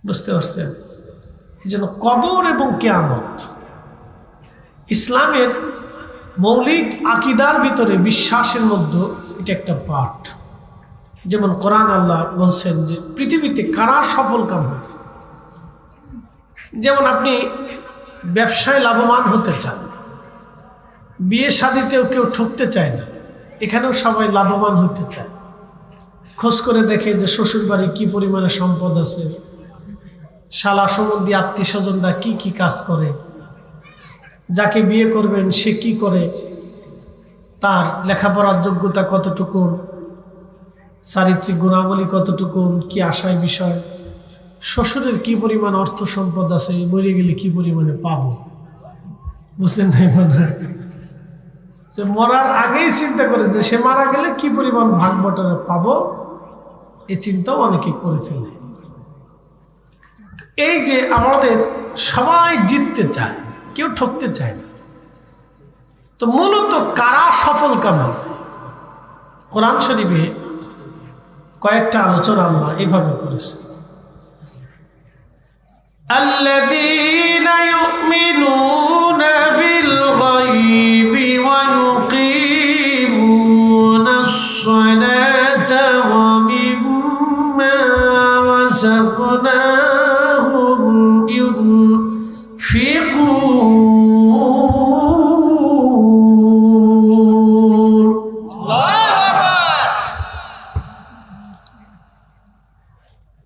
বুঝতে পারছেন? এই জন্য কবর এবং কিয়ামত ইসলামের মৌলিক আকীদার ভিতরে বিশ্বাসের মধ্যে এটা একটা পার্ট। যেমন কোরআন আল্লাহ বলছেন যে পৃথিবীতে কারা সফল কাম হয়। যেমন আপনি ব্যবসায় লাভবান হতে চান, বিয়ে শাদীতেও কেউ ঠকতে চায় না, এখানেও সবাই লাভবান হতে চায়। খোঁজ করে দেখে যে শ্বশুর বাড়ি কি পরিমাণে সম্পদ আছে, শালা সম্বন্ধী আত্মীয় স্বজনরা কি কি কাজ করে, যাকে বিয়ে করবেন সে কি করে, তার লেখাপড়ার যোগ্যতা কতটুকু, চারিত্রিক গুণাবলী কতটুকু, কি আশায় বিষয়, শ্বশুরের কি পরিমাণ অর্থ সম্পদ আছে, মরে গেলে কি পরিমাণে পাবো। বুঝছেন না? মনে হয় যে মরার আগেই চিন্তা করে যে সে মারা গেলে কি পরিমাণ ভাগ বটারে পাবো, এই চিন্তাও অনেকে করে ফেলে। এই যে আমাদের সবাই জিততে চায়, কেউ ঠকতে চায় না। তো মূলত কারা সফল কাম? কোরআন শরীফে কয়েকটা আলোচনা আল্লাহ এভাবে করেছে। আল্লাযীনা ইউমিনুনা বিল গায়বি ওয়া ইউকিমুনাস সালাতা ওয়া মিম্মা রাযাকনাহুম ইউনফিকুন।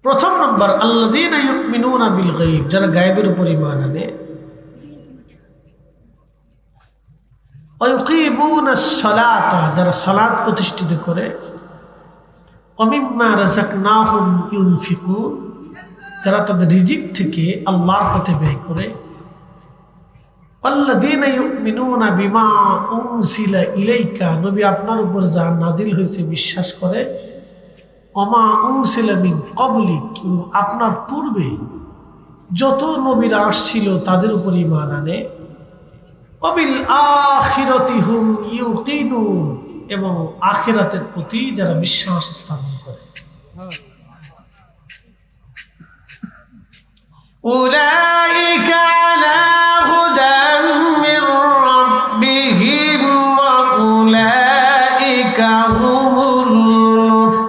প্রথম নম্বর আল্লাযীনা ইউমিনুনা বিল গায়ব, যারা গায়বের উপর ঈমান আনে। ওয়া ইউকিমুনাস সালাতা, যারা সালাত প্রতিষ্ঠিত করে। ওয়া মিম্মা রাযাকনাহুম ইউনফিকুন, যারা তাদের রিজিক থেকে আল্লাহর পথে ব্যয় করে। আল্লাযীনা ইউমিনুনা বিমা উনজিলা ইলাইকা, নবী আপনার উপর যা নাজিল হয়েছে বিশ্বাস করে। ওমা উনজিলা মিন ক্বাবলিক, আপনার পূর্বে যত নবীরা আসছিল তাদের উপর ঈমান আনে। ওয়াবিল আখিরাতি হুম ইউকিনুন, এবং আখিরাতের প্রতি যারা বিশ্বাস স্থাপন করে। উলাইকা আলা হুদাম মির রাব্বিহিম ওয়া উলাইকা হুমুল মুফলিহুন।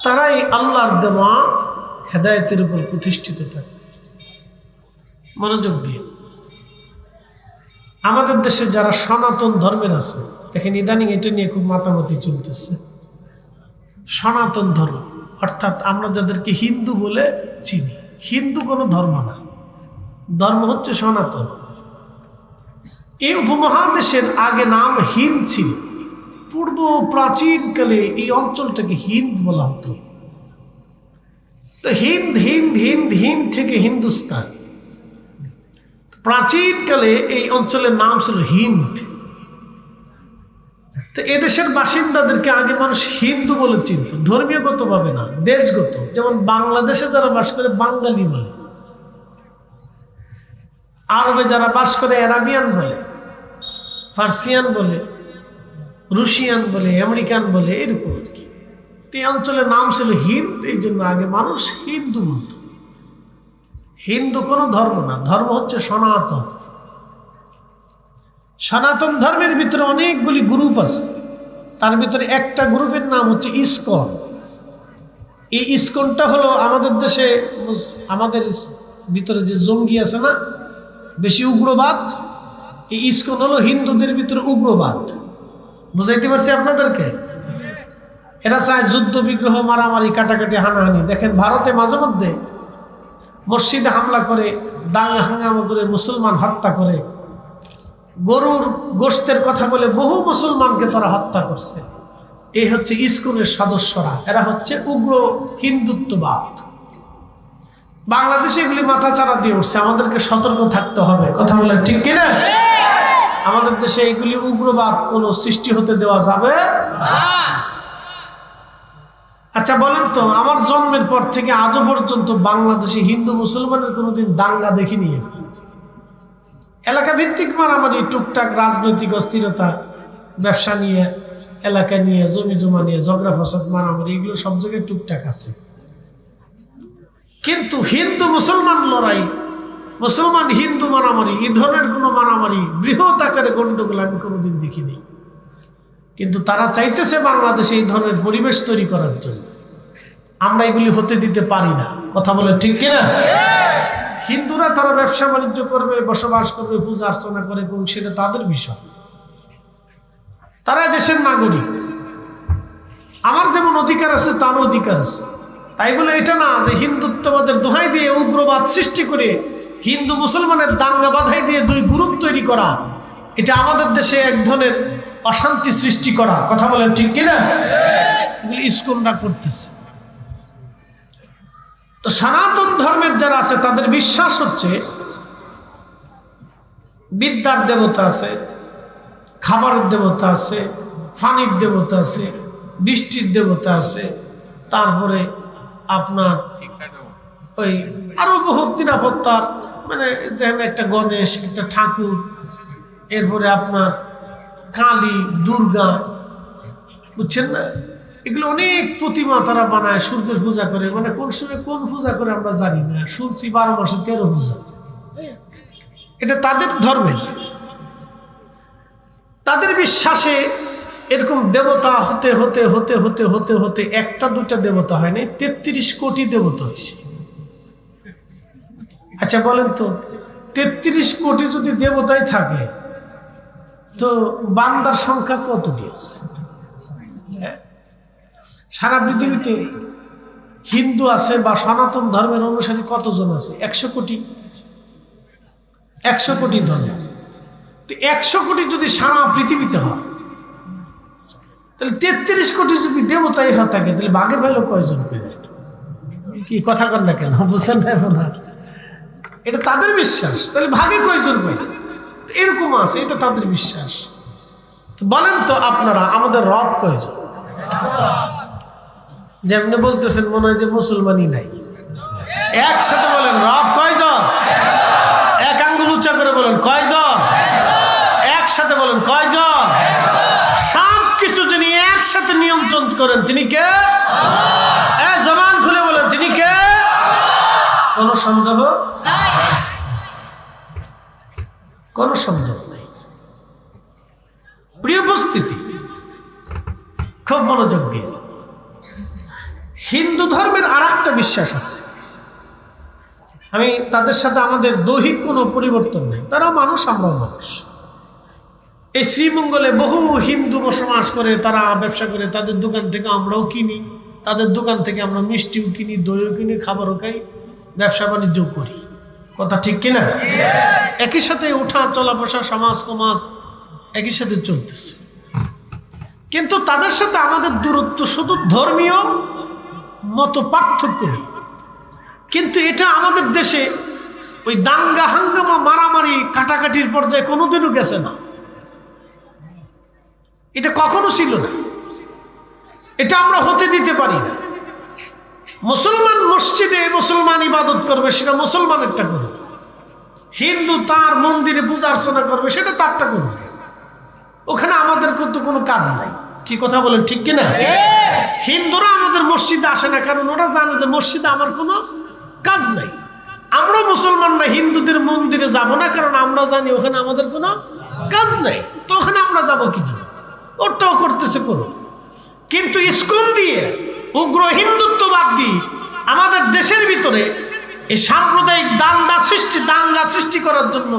তারাই আল্লাহর দেওয়া হেদায়েতের উপর প্রতিষ্ঠিত থাকে। মনোযোগ দিয়ে, আমাদের দেশে যারা সনাতন ধর্মের আছে, দেখেন ইদানিং এটা নিয়ে খুব মাতামাতি চলতেছে। সনাতন ধর্ম অর্থাৎ আমরা যাদেরকে হিন্দু বলে চিনি, হিন্দু কোনো ধর্ম না, ধর্ম হচ্ছে সনাতন। এই উপমহাদেশের আগে নাম হিন্দ ছিল। পূর্ব প্রাচীনকালে এই অঞ্চলটাকে হিন্দ বলা হতো। তো হিন্দ হিন্দ হিন্দ হিন্দ থেকে হিন্দুস্তান। প্রাচীনকালে এই অঞ্চলের নাম ছিল হিন্দ। তো এদেশের বাসিন্দাদেরকে আগে মানুষ হিন্দু বলে চিনত, ধর্মীয়গত ভাবে না, দেশগত। যেমন বাংলাদেশে যারা বাস করে বাঙালি বলে, আরবে যারা বাস করে অ্যারাবিয়ান বলে, ফার্সিয়ান বলে, রুশিয়ান বলে, আমেরিকান বলে, এরকম আর কি। এই অঞ্চলের নাম ছিল হিন্দ, এই জন্য আগে মানুষ হিন্দু বলত। হিন্দু কোনো ধর্ম না, ধর্ম হচ্ছে সনাতন। সনাতন ধর্মের ভিতরে অনেকগুলি গ্রুপ আছে, তার ভিতরে একটা গ্রুপের নাম হচ্ছে ইসকন। এই ইসকনটা হলো আমাদের দেশে, আমাদের ভিতরে যে জঙ্গি আছে না, বেশি উগ্রবাদ, এই ইসকন হলো হিন্দুদের ভিতরে উগ্রবাদ। বুঝাইতে পারছি আপনাদেরকে? এরা চায় যুদ্ধ বিগ্রহ, মারামারি, কাটাকাটি, হানাহানি। দেখেন ভারতে মাঝে মধ্যে মসজিদে হামলা করে, দাঙ্গা হাঙ্গামা করে, মুসলমান হত্যা করে, গরুর গোশতের কথা বলে বহু মুসলমানকে তারা হত্যা করছে। এই হচ্ছে ইসকনের সদস্যরা, এরা হচ্ছে উগ্র হিন্দুত্ববাদ। বাংলাদেশে এগুলি মাথা চাড়া দিয়ে উঠছে, আমাদেরকে সতর্ক থাকতে হবে। কথা বলেন ঠিক কিনা? আমাদের দেশে এগুলি উগ্রবাদ কোনো সৃষ্টি হতে দেওয়া যাবে না। আচ্ছা বলেন তো, আমার জন্মের পর থেকে আজও পর্যন্ত বাংলাদেশে হিন্দু মুসলমানের কোনোদিন দাঙ্গা দেখিনি। এলাকা ভিত্তিক মারামারি, টুকটাক রাজনৈতিক অস্থিরতা, ব্যবসা নিয়ে, এলাকা নিয়ে, জমি জমা নিয়ে ঝগড়া ফসাদ, মারামারি, এগুলো সব জায়গায় টুকটাক আছে। কিন্তু হিন্দু মুসলমান লড়াই, মুসলমান হিন্দু মারামারি, এই ধরনের কোনো মারামারি, বৃহৎ আকারে গন্ডগোল আমি কোনোদিন দেখিনি। কিন্তু তারা চাইতেছে বাংলাদেশে এই ধরনের পরিবেশ তৈরি করার জন্য। আমরা এগুলি হতে দিতে পারি না। কথা বলে ঠিক কিনা? হিন্দুরা তারা ব্যবসা বাণিজ্য করবে, বসবাস করবে, পূজা অর্চনা করে, কোন সেটা তাদের বিষয়। তারা দেশের নাগরিক, আমার যেমন অধিকার আছে তারও অধিকার আছে। তাই বলে এটা না যে হিন্দুত্ববাদের দোহাই দিয়ে উগ্রবাদ সৃষ্টি করে হিন্দু মুসলমানের দাঙ্গা বাধাই দিয়ে দুই গ্রুপ তৈরি করা, এটা আমাদের দেশে এক ধরনের অশান্তি সৃষ্টি করা। কথা বলেন ঠিক কিনা? এগুলো ইসকনরা করতেছে। তো সনাতন ধর্মের যারা আছে তাদের বিশ্বাস হচ্ছে বিদ্যার দেবতা আছে, খাবারের দেবতা আছে, পানির দেবতা আছে, বৃষ্টির দেবতা আছে, তারপরে আপনার ওই আরো বহুত নিরাপত্তার, মানে দেখেন একটা গণেশ, একটা ঠাকুর, এরপরে আপনার কালী, দুর্গা, বুঝছেন না? এগুলো অনেক প্রতিমা তারা বানায়, সূর্যের পূজা করে। মানে কোন সময় কোন পূজা করে আমরা জানি না। শুনছি 12 মাসে 13 পূজা। এটা তাদের ধর্মের, তাদের বিশ্বাসে এরকম দেবতা হতে হতে হতে হতে হতে হতে একটা দুটা দেবতা হয় নাই, 33 কোটি দেবতা হয়েছে। আচ্ছা বলেন তো, 33 কোটি যদি দেবতাই থাকে তো বান্দার সংখ্যা কত দিয়েছে? সারা পৃথিবীতে হিন্দু আছে বা সনাতন ধর্মের অনুসারী কতজন আছে? 100 কোটি। 100 কোটি ধর্ম। 100 কোটি যদি সারা পৃথিবীতে হয়, তাহলে 33 কোটি যদি দেবতাই হয়ে থাকে, তাহলে ভাগে পেল কয়জন করে? কি কথা কর না কেন, বুঝছেন না? এটা তাদের বিশ্বাস। তাহলে ভাগে কয়জন পেল? এরকম আছে, এটা তাদের বিশ্বাস। বলেন তো আপনারা, আমাদের রব কয়জন? যেমনি বলতেছেন মনে হয় যে মুসলমানই নাই। একসাথে বলেন, রব কয়জন? এক আঙ্গুল উঁচা করে বলেন, কয়জন? একসাথে বলেন, কয়জন? সব কিছু যিনি একসাথে নিয়ন্ত্রণ করেন তিনি কে? জবান খুলে বলেন, তিনি কে? কোন সন্দেহ নাই, কোন সন্দেহ নাই। প্রিয় উপস্থিতি, খুব মনোযোগ দিয়ে, হিন্দু ধর্মের আর একটা বিশ্বাস আছে। আমি তাদের সাথে আমাদের দৈহিক কোনো পরিবর্তন নেই, তারা মানুষ, আমরাও মানুষ। এই শ্রীমঙ্গলে বহু হিন্দু বসবাস করে, তারা ব্যবসা করে, তাদের দোকান থেকে আমরাও কিনি, তাদের দোকান থেকে আমরা মিষ্টিও কিনি, দইও কিনি, খাবারও খাই, ব্যবসা বাণিজ্য করি। কথা ঠিক কিনা? একই সাথে উঠা চলা বসা, সমাজ সমাজ একই সাথে চলতেছে। কিন্তু তাদের সাথে আমাদের দূরত্ব শুধু ধর্মীয় মত পার্থক্য নেই। কিন্তু এটা আমাদের দেশে ওই দাঙ্গা হাঙ্গামা, মারামারি, কাটাকাটির পর্যায়ে কোনোদিনও গেছে না। এটা কখনো ছিল না, এটা আমরা হতে দিতে পারি না। মুসলমান মসজিদে মুসলমান ইবাদত করবে, সেটা মুসলমানেরটা করবে। হিন্দু তার মন্দিরে পূজা অর্চনা করবে, সেটা তারটা করবে। ওখানে আমাদের কিন্তু কোনো কাজ নাই। কি কথা বলেন ঠিক কিনা? হিন্দুরা আমাদের মসজিদে আসে না, কারণ ওরা জানে যে মসজিদে আমার কোনো কাজ নাই। আমরা মুসলমানরা হিন্দুদের মন্দিরে যাব না, কারণ আমরা জানি ওখানে আমাদের কোনো কাজ নাই। তো ওখানে আমরা যাবো কি জন্য? ওটাও করতেছে করো। কিন্তু ইসকন দিয়ে, উগ্র হিন্দুত্ববাদ দিয়ে আমাদের দেশের ভিতরে এই সাম্প্রদায়িক দাঙ্গা সৃষ্টি করার জন্য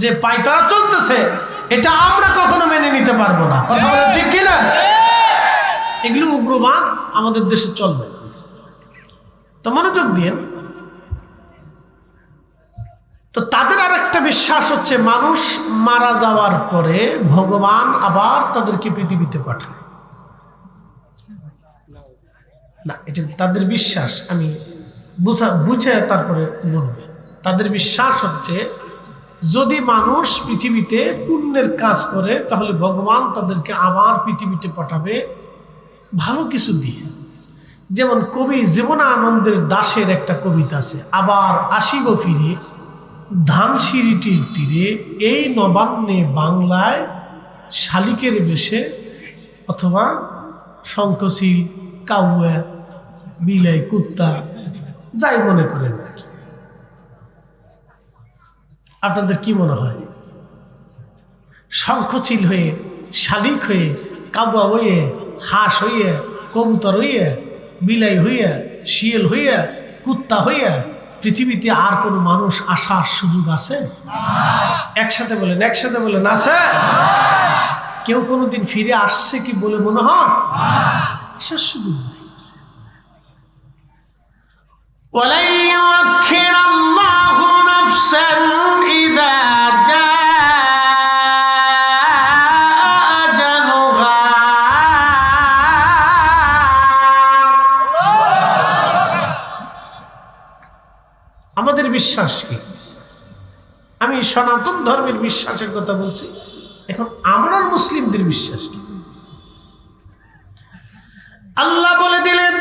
যে পায়তারা চলতেছে, এটা আমরা কখনো মেনে নিতে পারবো না। কথা বলেন ঠিক কিনা? এগুলো উগ্রবাদ আমাদের দেশে চলবে না। তো মনোযোগ দিয়ে, তো তাদের আর একটা বিশ্বাস হচ্ছে মানুষ মারা যাওয়ার পরে ভগবান আবার তাদেরকে পৃথিবীতে পাঠায় না। এটা তাদের বিশ্বাস। আমি বুঝে তারপরে বলবে। তাদের বিশ্বাস হচ্ছে যদি মানুষ পৃথিবীতে পুণ্যের কাজ করে, তাহলে ভগবান তাদেরকে আবার পৃথিবীতে পাঠাবে ভালো কিছু দিয়ে। যেমন কবি জীবনানন্দের দাশের একটা কবিতা আছে, আবার আসিব ফিরে ধানসিঁড়িটির তীরে এই নবান্নে বাংলায় শালিকের বেশে অথবা শঙ্খচিল, কাউয়া, বিলাই, কুত্তা যাই মনে করেন। আপনাদের কি মনে হয় শঙ্খচিল হয়ে, শালিক হয়ে, কাউয়া হয়ে, হাঁস হইয়া, কবুতর হইয়া, বিলাই হইয়া, শিয়াল হইয়া, কুত্তা হইয়া পৃথিবীতে আর কোনো মানুষ আসার সুযোগ আছে? একসাথে বলেন, একসাথে বলেন, আছে? কেউ কোনোদিন ফিরে আসছে কি বলে মনে হয়? আসার সুযোগ নেই। ওয়ালাই ইউআখিরাল্লাহু নাফসান ইযা জাআ আজালুহা। আমাদের বিশ্বাস কি? আমি সনাতন ধর্মের বিশ্বাসের কথা বলছি, এখন আমরা মুসলিমদের বিশ্বাস কি? আল্লাহ বলে দিলেন,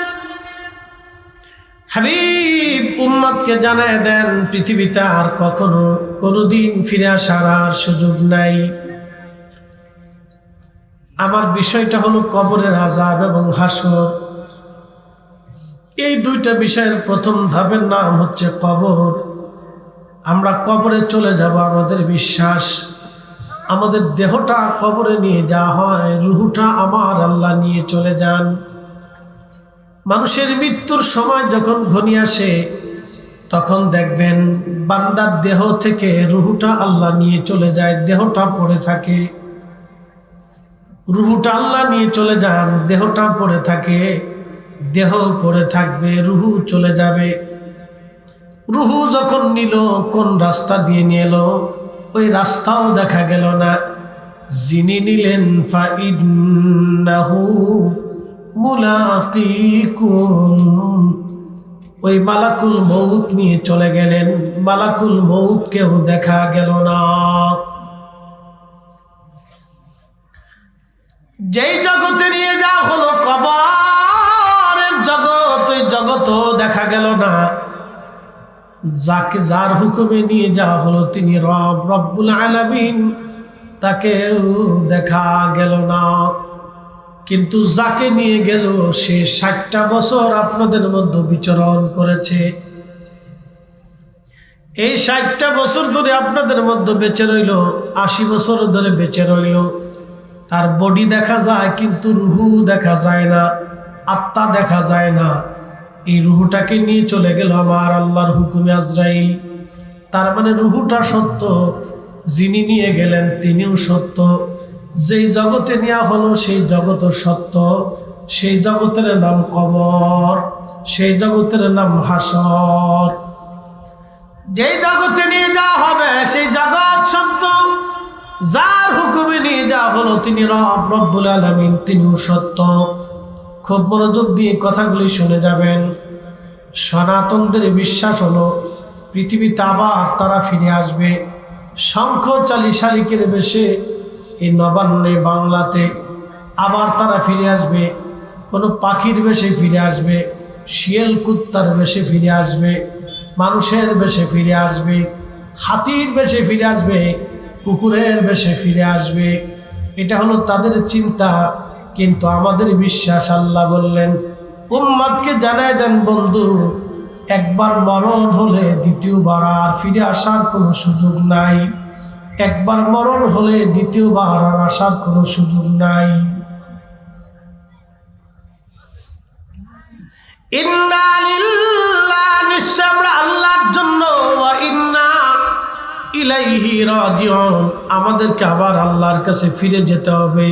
হাবিব উম্মতকে জানায় দেন পৃথিবীতে আর কখনো কোনোদিন ফিরে আসার আর সুযোগ নাই। আমার বিষয়টা হলো কবরের আযাব এবং হাসর। এই দুইটা বিষয়ের প্রথম ধাপের নাম হচ্ছে কবর। আমরা কবরে চলে যাব, আমাদের বিশ্বাস। আমাদের দেহটা কবরে নিয়ে যাওয়া হয়, রুহটা আমার আল্লাহ নিয়ে চলে যান। মানুষের মৃত্যুর সময় যখন ঘনিয়ে আসে তখন দেখবেন বান্দার দেহ থেকে রুহটা আল্লাহ নিয়ে চলে যায়, দেহটা পড়ে থাকে। রুহটা আল্লাহ নিয়ে চলে যান, দেহটা পড়ে থাকে, দেহ পড়ে থাকবে, রুহু চলে যাবে। রুহু যখন নিল, কোন রাস্তা দিয়ে নিয়ে এলো ওই রাস্তাও দেখা গেল না। যিনি নিলেন ফাইন্নাহু মুলাকিকুম, ওই মালাকুল মউত নিয়ে চলে গেলেন। মালাকুল মউত কেউ দেখা গেল না। যেই জগতে নিয়ে যাওয়া হলো কবরের জগৎ, ওই জগৎও দেখা গেল না। যাকে যার হুকুমে নিয়ে যাওয়া হলো তিনি রব, রব্বুল আলামিন, তাকেও দেখা গেল না। কিন্তু যাকে নিয়ে গেল সে 60টা বছর আপনাদের মধ্যে বিচরণ করেছে। এই 60টা বছর ধরে আপনাদের মধ্যে বেঁচে রইল, 80 বছর ধরে বেঁচে রইল। তার বডি দেখা যায় কিন্তু রুহু দেখা যায় না, আত্মা দেখা যায় না। এই রুহুটাকে নিয়ে চলে গেল আমার আল্লাহর হুকুমে আজরাইল। তার মানে রুহুটা সত্য, যিনি নিয়ে গেলেন তিনিও সত্য। যেই জগতে নেওয়া হলো সেই জগৎ সত্য। সেই জগতের নাম কবর, সেই জগতের নাম হাসর। যেই জগতে নিয়ে যাওয়া হবে সেই জগৎ সত্য, যার হুকুমে নিয়ে যাওয়া হলো তিনি রব, রব্বুল আলামিন, তিনিও সত্য। খুব মনোযোগ দিয়ে কথাগুলি শুনে যাবেন। সনাতনদের বিশ্বাস হলো পৃথিবীতে আবার তারা ফিরে আসবে শঙ্খচালী শালিকের বেশে। এই নবান্নে বাংলাতে আবার তারা ফিরে আসবে, কোনো পাখির বেশে ফিরে আসবে, শিয়াল কুত্তার বেশে ফিরে আসবে, মানুষের বেশে ফিরে আসবে, হাতির বেশে ফিরে আসবে, কুকুরের বেশে ফিরে আসবে। এটা হলো তাদের চিন্তা, কিন্তু আমাদের বিশ্বাস। আল্লাহ বললেন উম্মতকে জানায় দেন, বন্ধু, একবার মরণ হলে দ্বিতীয়বার আর ফিরে আসার কোনো সুযোগ নাই। একবার মরণ হলে দ্বিতীয়বার আর আসার কোনো সুযোগ নাই। ইন্না লিল্লাহি, নিশ্চয় আমরা আল্লাহর জন্য, ওয়া ইন্না ইলাইহি রাজিউন, আমাদেরকে আবার আল্লাহর কাছে ফিরে যেতে হবে।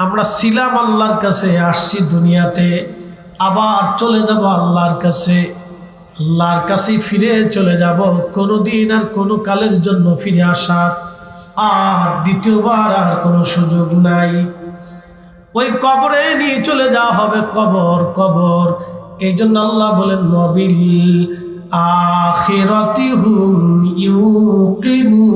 আমরা ছিলাম আল্লাহর কাছে, আসছি দুনিয়াতে, আবার চলে যাব আল্লাহর কাছে। আল্লাহর কাছে ফিরে চলে যাব, কোনোদিন আর কোনো কালের জন্য ফিরে আসার আর দ্বিতীয়বার আর কোনো সুযোগ নাই। ওই কবরে নিয়ে চলে যাওয়া হবে, কবর কবর। এই জন্য আল্লাহ বলেন নবিল আখিরাতি হুম ইউকিনুন,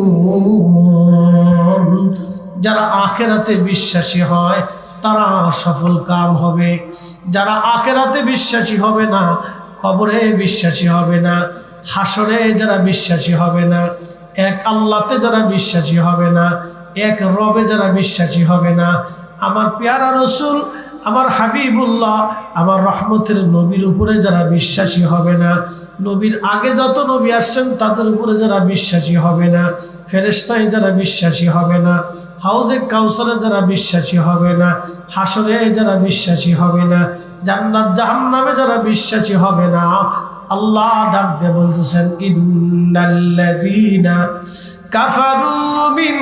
যারা আখিরাতে বিশ্বাসী হয় তারা সফল কাম হবে। যারা আখিরাতে বিশ্বাসী হবে না, কবরে বিশ্বাসী হবে না, হাসরে যারা বিশ্বাসী হবে না, এক আল্লাহতে যারা বিশ্বাসী হবে না, এক রবে যারা বিশ্বাসী হবে না, আমার পেয়ারা রসুল, আমার হাবিবুল্লাহ, আমার রহমতের নবীর উপরে যারা বিশ্বাসী হবে না, নবীর আগে যত নবী আসছেন তাদের উপরে যারা বিশ্বাসী হবে না, ফেরেশতায় যারা বিশ্বাসী হবে না, হাউজে কাউসারে যারা বিশ্বাসী হবে না, হাসরে যারা বিশ্বাসী হবে না, জান্নাত জাহান্নামে যারা বিশ্বাসী হবে না, আল্লাহ ডাক দিয়ে বলতেছেন ইন্নাল্লাযীনা কাফারু মিন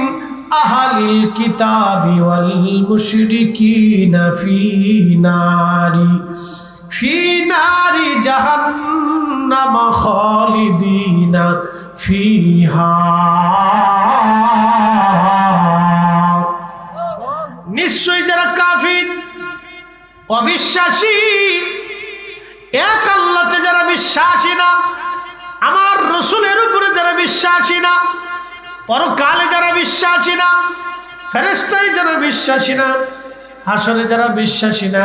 আহলিল কিতাবি ওয়াল মুশরিকিনা ফি নারি জাহান্নাম খালিদিনা ফিহা। নিশ্চয়ই যারা কাফির, অবিশ্বাসী, এক আল্লাহতে যারা বিশ্বাসী না, আমার রসুলের উপরে যারা বিশ্বাসী না, পরকালে যারা বিশ্বাসী না, ফেরেশতায় যারা বিশ্বাসী না, হাসরে যারা বিশ্বাসী না,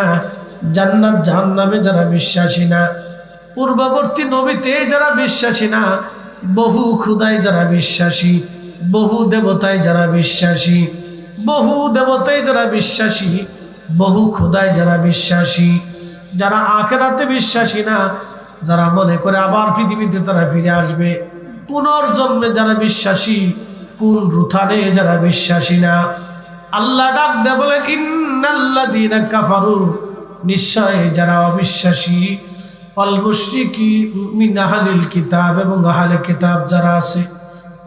জান্নাত জাহান্নামে যারা বিশ্বাসী না, পূর্ববর্তী নবীতে যারা বিশ্বাসী না, বহু খুদায় যারা বিশ্বাসী, বহু দেবতায় যারা বিশ্বাসী, বহু দেবতায় যারা বিশ্বাসী, বহু খুদায় যারা বিশ্বাসী, যারা আখিরাতে বিশ্বাসী না, যারা মনে করে আবার পৃথিবীতে তারা ফিরে আসবে, পুনর্জন্মে যারা বিশ্বাসী, পুনরুত্থানে যারা বিশ্বাসী না, আল্লাহ ডাক দিয়ে বলেন ইন্নাল্লাযীনা কাফারু, নিশ্চয় যারা অবিশ্বাসী, ওয়াল মুশরিকি মিন আহলিল কিতাব, এবং আহলে কিতাব যারা আছে,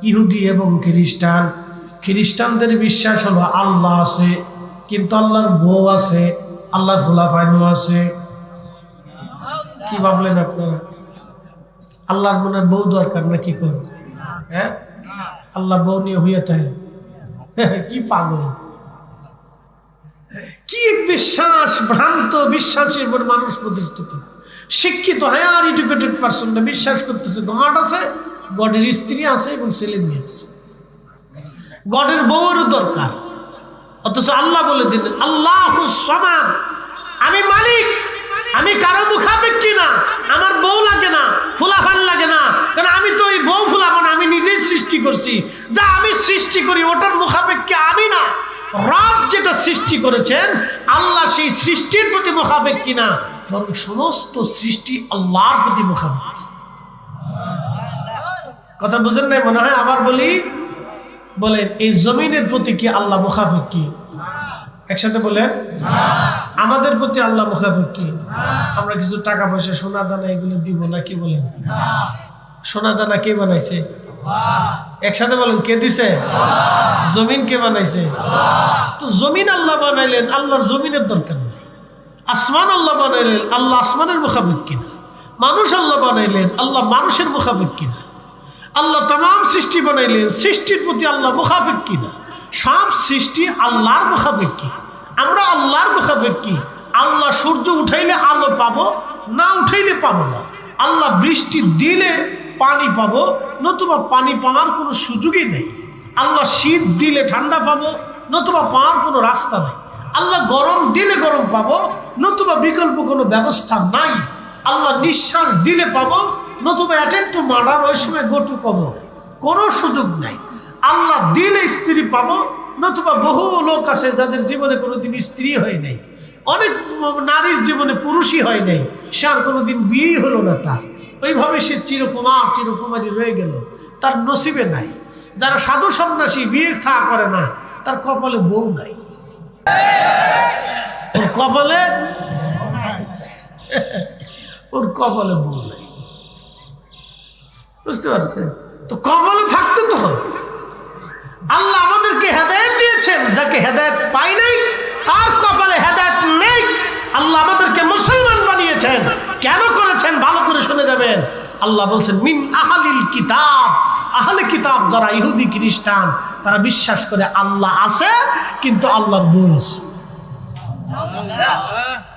ইহুদি এবং খ্রিস্টান। খ্রিস্টানদের বিশ্বাস হলো আল্লাহ আছে, কিন্তু আল্লাহর বউ আছে, আল্লাহর খোলাফায়নও আছে। কি ভাবলেন আপনারা? আল্লাহর মনে বউ দরকার না? কি করেন? হ্যাঁ, আল্লাহ বউ নিয়ে হইয়া থাকে। কি পাগল, কি বিশ্বাস, ভ্রান্ত বিশ্বাসের উপর মানুষ প্রতিষ্ঠিত। শিক্ষিত হায়ার এডুকেটেড পার্সনরা বিশ্বাস করতেছে গড আছে, গডের স্ত্রী আছে এবং ছেলে মেয়ে আছে, গডের বউয়েরও দরকার। অথচ আল্লাহ বলে দিলেন আল্লাহুস সামাদ, আমি মালিক, আমি কারো মুখাপেক্ষী না, আমার বউ লাগে না, ফুলাফান লাগে না, কারণ আমি তো ওই বউ ফুলাফান আমি নিজেই সৃষ্টি করছি। যা আমি সৃষ্টি করি ওটার মুখাপেক্ষী আমি না। রব যেটা সৃষ্টি করেছেন, আল্লাহ সেই সৃষ্টির প্রতি মুখাপেক্ষী না, বরং সমস্ত সৃষ্টি আল্লাহর প্রতি মুখাপেক্ষী। কথা বুঝেন নাই মনে হয়? আবার বলি, বলেন এই জমিনের প্রতি কি আল্লাহ মুখাপেক্ষী? একসাথে বলেন, আমাদের প্রতি আল্লাহ মুখাপেক্ষী। আমরা কিছু টাকা পয়সা, সোনা দানা এগুলো দিব না, কি বলেন? সোনা দানা কে বানাইছে? একসাথে বলেন, কে দিছে? জমিন কে বানাইছে? তো জমিন আল্লাহ বানাইলেন, আল্লাহর জমিনের দরকার নেই। আসমান আল্লাহ বানাইলেন, আল্লাহ আসমানের মুখাপেক্ষী না। মানুষ আল্লাহ বানাইলেন, আল্লাহ মানুষের মুখাপেক্ষী না। আল্লাহ তামাম সৃষ্টি বানাইলেন, সৃষ্টির প্রতি আল্লাহ মুখাপেক্ষী না। সব সৃষ্টি আল্লাহর মুখাপেক্ষী, আমরা আল্লাহর মুখাপেক্ষী। আল্লাহ সূর্য উঠাইলে আলো পাবো, না উঠাইলে পাবো না। আল্লাহ বৃষ্টি দিলে পানি পাবো, নতুবা পানি পাওয়ার কোনো সুযোগই নেই। আল্লাহ শীত দিলে ঠান্ডা পাবো, নতুবা পাওয়ার কোনো রাস্তা নেই। আল্লাহ গরম দিলে গরম পাবো, নতুবা বিকল্প কোনো ব্যবস্থা নাই। আল্লাহ নিঃশ্বাস দিলে পাবো, নতুবা অ্যাটেন্ড টু মার্ডার, ওই সময় গো টু কবর, কোনো সুযোগ নাই। আল্লাহ দিলে স্ত্রী পাবো, নতুবা বহু লোক আছে যাদের জীবনে কোনোদিন স্ত্রী হয় নাই, অনেক নারীর জীবনে পুরুষই হয় নাই, সে আর কোনোদিন বিয়েই হলো না তার, ওইভাবে সে চিরকুমারী রয়ে গেল, তার নসিবে নাই। যারা সাধু সন্ন্যাসী বিয়ে থা করে না, তার কপালে বউ নাই, ওর কপালে বউ নাই। বুঝতে পারছেন তো? কপালে থাকতে তো হবে। আল্লাহ আমাদেরকে হেদায়েত দিয়েছেন, যাকে হেদায়েত পাই নাই তার কপালে হেদায়েত নেই। আল্লাহ আমাদেরকে মুসলমান বানিয়েছেন, কেন করেছেন ভালো করে শুনে যাবেন। আল্লাহ বলছেন মিন আহলিল কিতাব, আহলে কিতাব যারা ইহুদি খ্রিস্টান, তারা বিশ্বাস করে আল্লাহ আছে, কিন্তু আল্লাহর বউ আছে।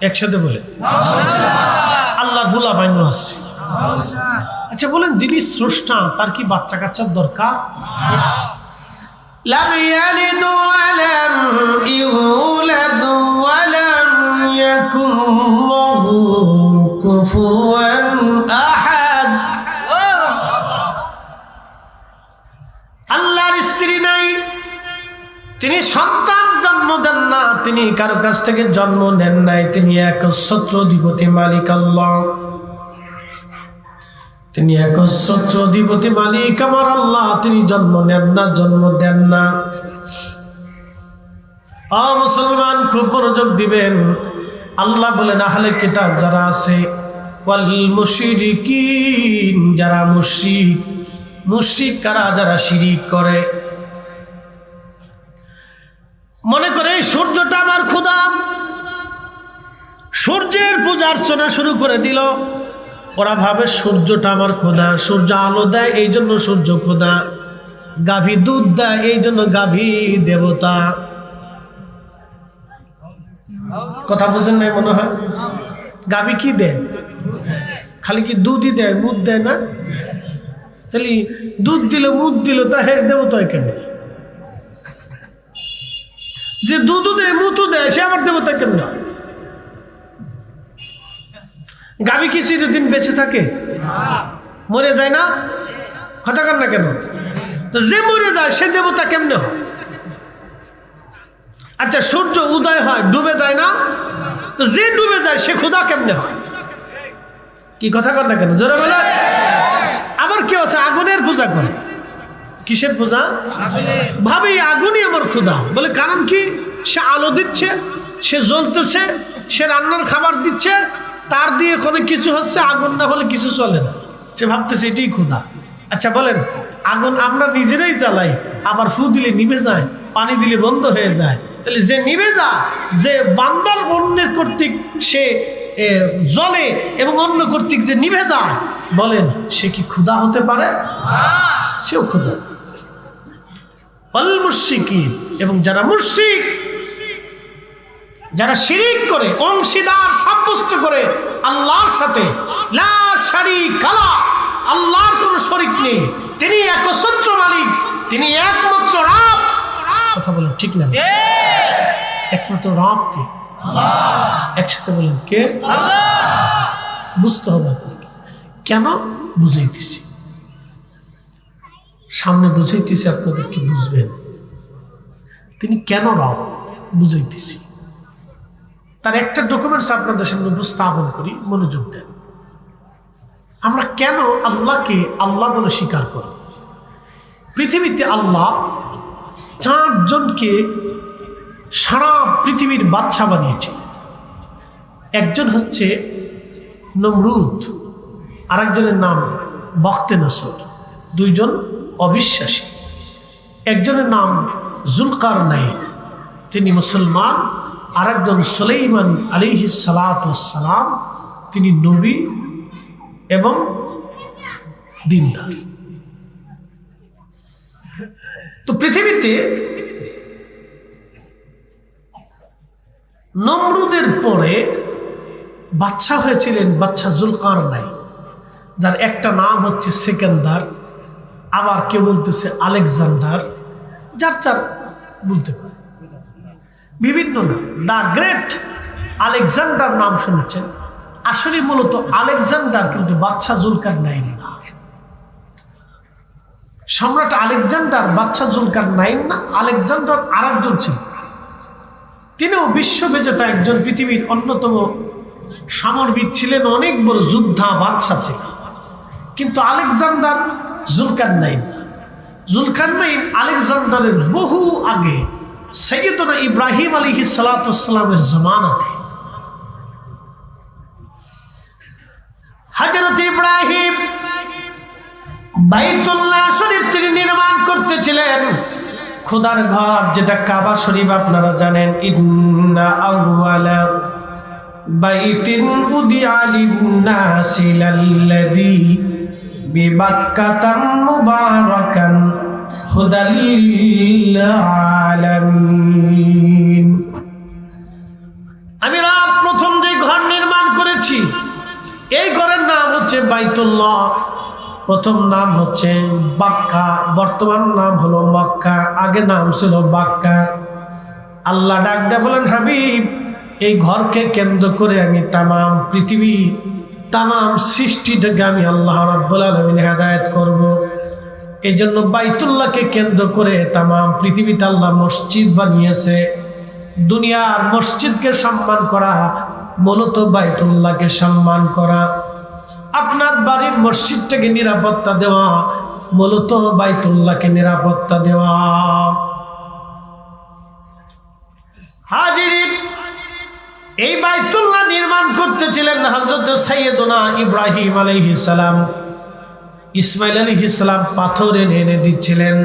একসাথে বলে আল্লাহর ফুলাফাইন আছে। আচ্ছা বলেন, যিনি স্রষ্টা তার কি বাচ্চা কাচ্চার দরকার? লাম ইয়ালিদ ওয়া লাম ইউলাদ ওয়া লাম ইয়াকুন লাহু কুফুয়ান আহাদ। তিনি সন্তান জন্ম দেন না, তিনি কারো কাছ থেকে জন্ম নেন নাই, তিনি একচ্ছত্র অধিপতি মালিক আল্লাহ। তিনি একচ্ছত্র অধিপতি মালিক আমার আল্লাহ। তিনি জন্ম নেন না, জন্ম দেন না। মুসলমান খুব মনোযোগ দিবেন। আল্লাহ বলেন আহলে কিতাব যারা আছে, ওয়াল মুশরিকিন, যারা মুশরিক। মুশরিক কারা? যারা শিরিক করে, মনে করে এই সূর্যটা আমার খোদা, সূর্যের পূজা অর্চনা শুরু করে দিল। ওরা ভাবে সূর্যটা আমার খোদা, সূর্য আলো দেয় এই জন্য সূর্য খোদা, গাভী দুধ দেয় এই জন্য গাভী দেবতা। কথা বুঝেন নাই মনে হয়? গাভী কি দেয়? খালি কি দুধই দেয়, মুদ দেয় না? তাহলে দুধ দিল মুদ দিল তা হের দেবতা কেন? যে দুধ দেয় মুতু দেয় সে আমার দেবতা কেন? গাভী কি চিরদিন বেঁচে থাকে? মরে যায় না? কথা কর না কেন? তো যে মরে যায় সে দেবতা কেমনে হয়? আচ্ছা সূর্য উদয় হয় ডুবে যায় না? তো যে ডুবে যায় সে খোদা কেমনে হয়? কি কথা কর না কেন? জোরে বলে। আবার কেউ আছে আগুনের পূজা করে। কিসের পূজা? ভাবে আগুনই আমার খোদা। বলে কারণ কি? সে আলো দিচ্ছে, সে জ্বলতেছে, সে রান্নার খাবার দিচ্ছে, তার দিয়ে কোনো কিছু হচ্ছে, আগুন না হলে কিছু চলে না। সে ভাবতেছে এটাই খোদা। আচ্ছা বলেন, আগুন আমরা নিজেরাই জ্বালাই, আবার ফু দিলে নিভে যায়, পানি দিলে বন্ধ হয়ে যায়। তাহলে যে নিভে যায়, যে বান্দার অন্যের কর্তৃক সে জ্বলে এবং অন্য কর্তৃক যে নিভে যায়, বলেন সে কি খোদা হতে পারে? সেও খোদা। আল মুশরিকিন, এবং যারা মুশরিক, যারা শিরিক করে, অংশীদার সাব্যস্ত করে আল্লাহর সাথে, লা শারীকা লাহু, আল্লাহর কোনো শরীক নেই, তিনি একচ্ছত্র মালিক, তিনি একমাত্র রব। কথা বলেন ঠিক না? একমাত্র রব কে? আল্লাহ। একসাথে বলেন কে? আল্লাহ। বুঝতে হবে আপনাকে। কেন? বুঝাইতেছি, সামনে বুঝাইতেছি, আপনাদের কি বুঝবেন। তিনি কেন রব বুঝাইতেছি। তার একটা ডকুমেন্টস আপনাদের সামনে উপস্থাপন করি, মনোযোগ দেন। আমরা কেন আল্লাহকে আল্লাহ বলে স্বীকার করব? পৃথিবীতে আল্লাহ 4 জনকে সারা পৃথিবীর বাদশা বানিয়েছিলেন। একজন হচ্ছে নমরুদ, আরেকজনের নাম বখতেনসর, 2 জন অবিশ্বাসী। একজনের নাম জুলকারনাইন, তিনি মুসলমান। আরেকজন সুলাইমান আলাইহিস সালাতু ওয়াস সালাম, তিনি নবী এবং দিনদার। তো পৃথিবীতে নমরুদের পরে বাদশা হয়েছিলেন বাদশা জুলকারনাইন, যার একটা নাম হচ্ছে সেকেন্দার, আবার কেউ বলতেছে আলেকজান্ডার, যার যার বলতে পারে বিভিন্ন নাম। দ্য গ্রেট আলেকজান্ডার নাম শুনেছেন, আসলে মূলত আলেকজান্ডার কিন্তু বাদশা জুলকারনাইন না। সম্রাট আলেকজান্ডার বাদশা জুলকারনাইন না, আলেকজান্ডার আরেকজন ছিল। তিনিও বিশ্ববিজেতা একজন পৃথিবীর অন্যতম সামরবিদ ছিলেন, অনেক বড় যোদ্ধা বাদশা ছিলেন। কিন্তু আলেকজান্ডার জুলকারনাইন না। জুলকারনাইন আলেকজান্ডারের বহু আগে, সাইয়্যিদুনা ইব্রাহিম আলাইহিস সালাতু ওয়াস সালামের জামানাতে হযরত ইব্রাহিম বাইতুল্লাহ শরীফ তিনি নির্মাণ করতেছিলেন। খোদার ঘর যেটা কাবা শরীফ আপনারা জানেন, ইন্না আউওয়ালা বাইতিন উদিআ লিন-নাসি লাল্লাযী বিবাক্কাতা মুবারাকান হুদাল লিল আলামিন। আমি রব প্রথম যে ঘর নির্মাণ করেছি, এই ঘরের নাম হচ্ছে বাইতুল্লাহ। প্রথম নাম হচ্ছে বাক্কা, বর্তমান নাম হলো মক্কা, আগে নাম ছিল বাক্কা। আল্লাহ ডাক দেয়া বলেন, হাবিব এই ঘরকে কেন্দ্র করে আমি তামাম পৃথিবী, তামাম সৃষ্টিটাকে আমি আল্লাহ রাব্বুল আলামিন হেদায়েত করব। এই জন্য বাইতুল্লাহকে কেন্দ্র করে তাম পৃথিবীতে আল্লাহ মসজিদ বানিয়েছে। দুনিয়ার মসজিদকে সম্মান করা মূলত বাইতুল্লাহকে সম্মান করা। আপনার বাড়ির মসজিদটাকে নিরাপত্তা দেওয়া মূলত বাইতুল্লাহকে নিরাপত্তা দেওয়া। হাজিরিন, এই বাইতুল্লাহ নির্মাণ করতেছিলেন হযরত সাইয়েদনা ইব্রাহিম আলাইহিস সালাম। ইসমাইল আলাইহিস সালাম পাথর এনে দিচ্ছিলেন,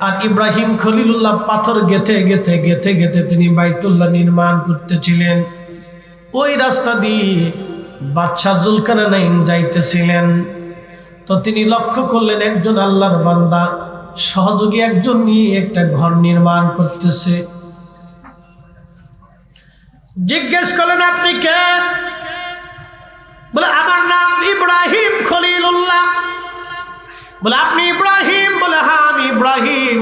আর ইব্রাহিম খলিলুল্লাহ পাথর গেথে গেথে গেথে গেথে তিনি বাইতুল্লাহ নির্মাণ করতেছিলেন। ওই রাস্তা দিয়ে বাদশাহ জুলকারনাইন যাইতেছিলেন। তো তিনি লক্ষ্য করলেন একজন আল্লাহর বান্দা সহযোগী একজন নিয়ে একটা ঘর নির্মাণ করতেছে। জিজ্ঞেস করলেন, আপনি কে? বলে, আমার নাম ইব্রাহিম খলিলুল্লাহ। বলে, আপনি ইব্রাহিম? বলে, হ্যাঁ আমি ইব্রাহিম।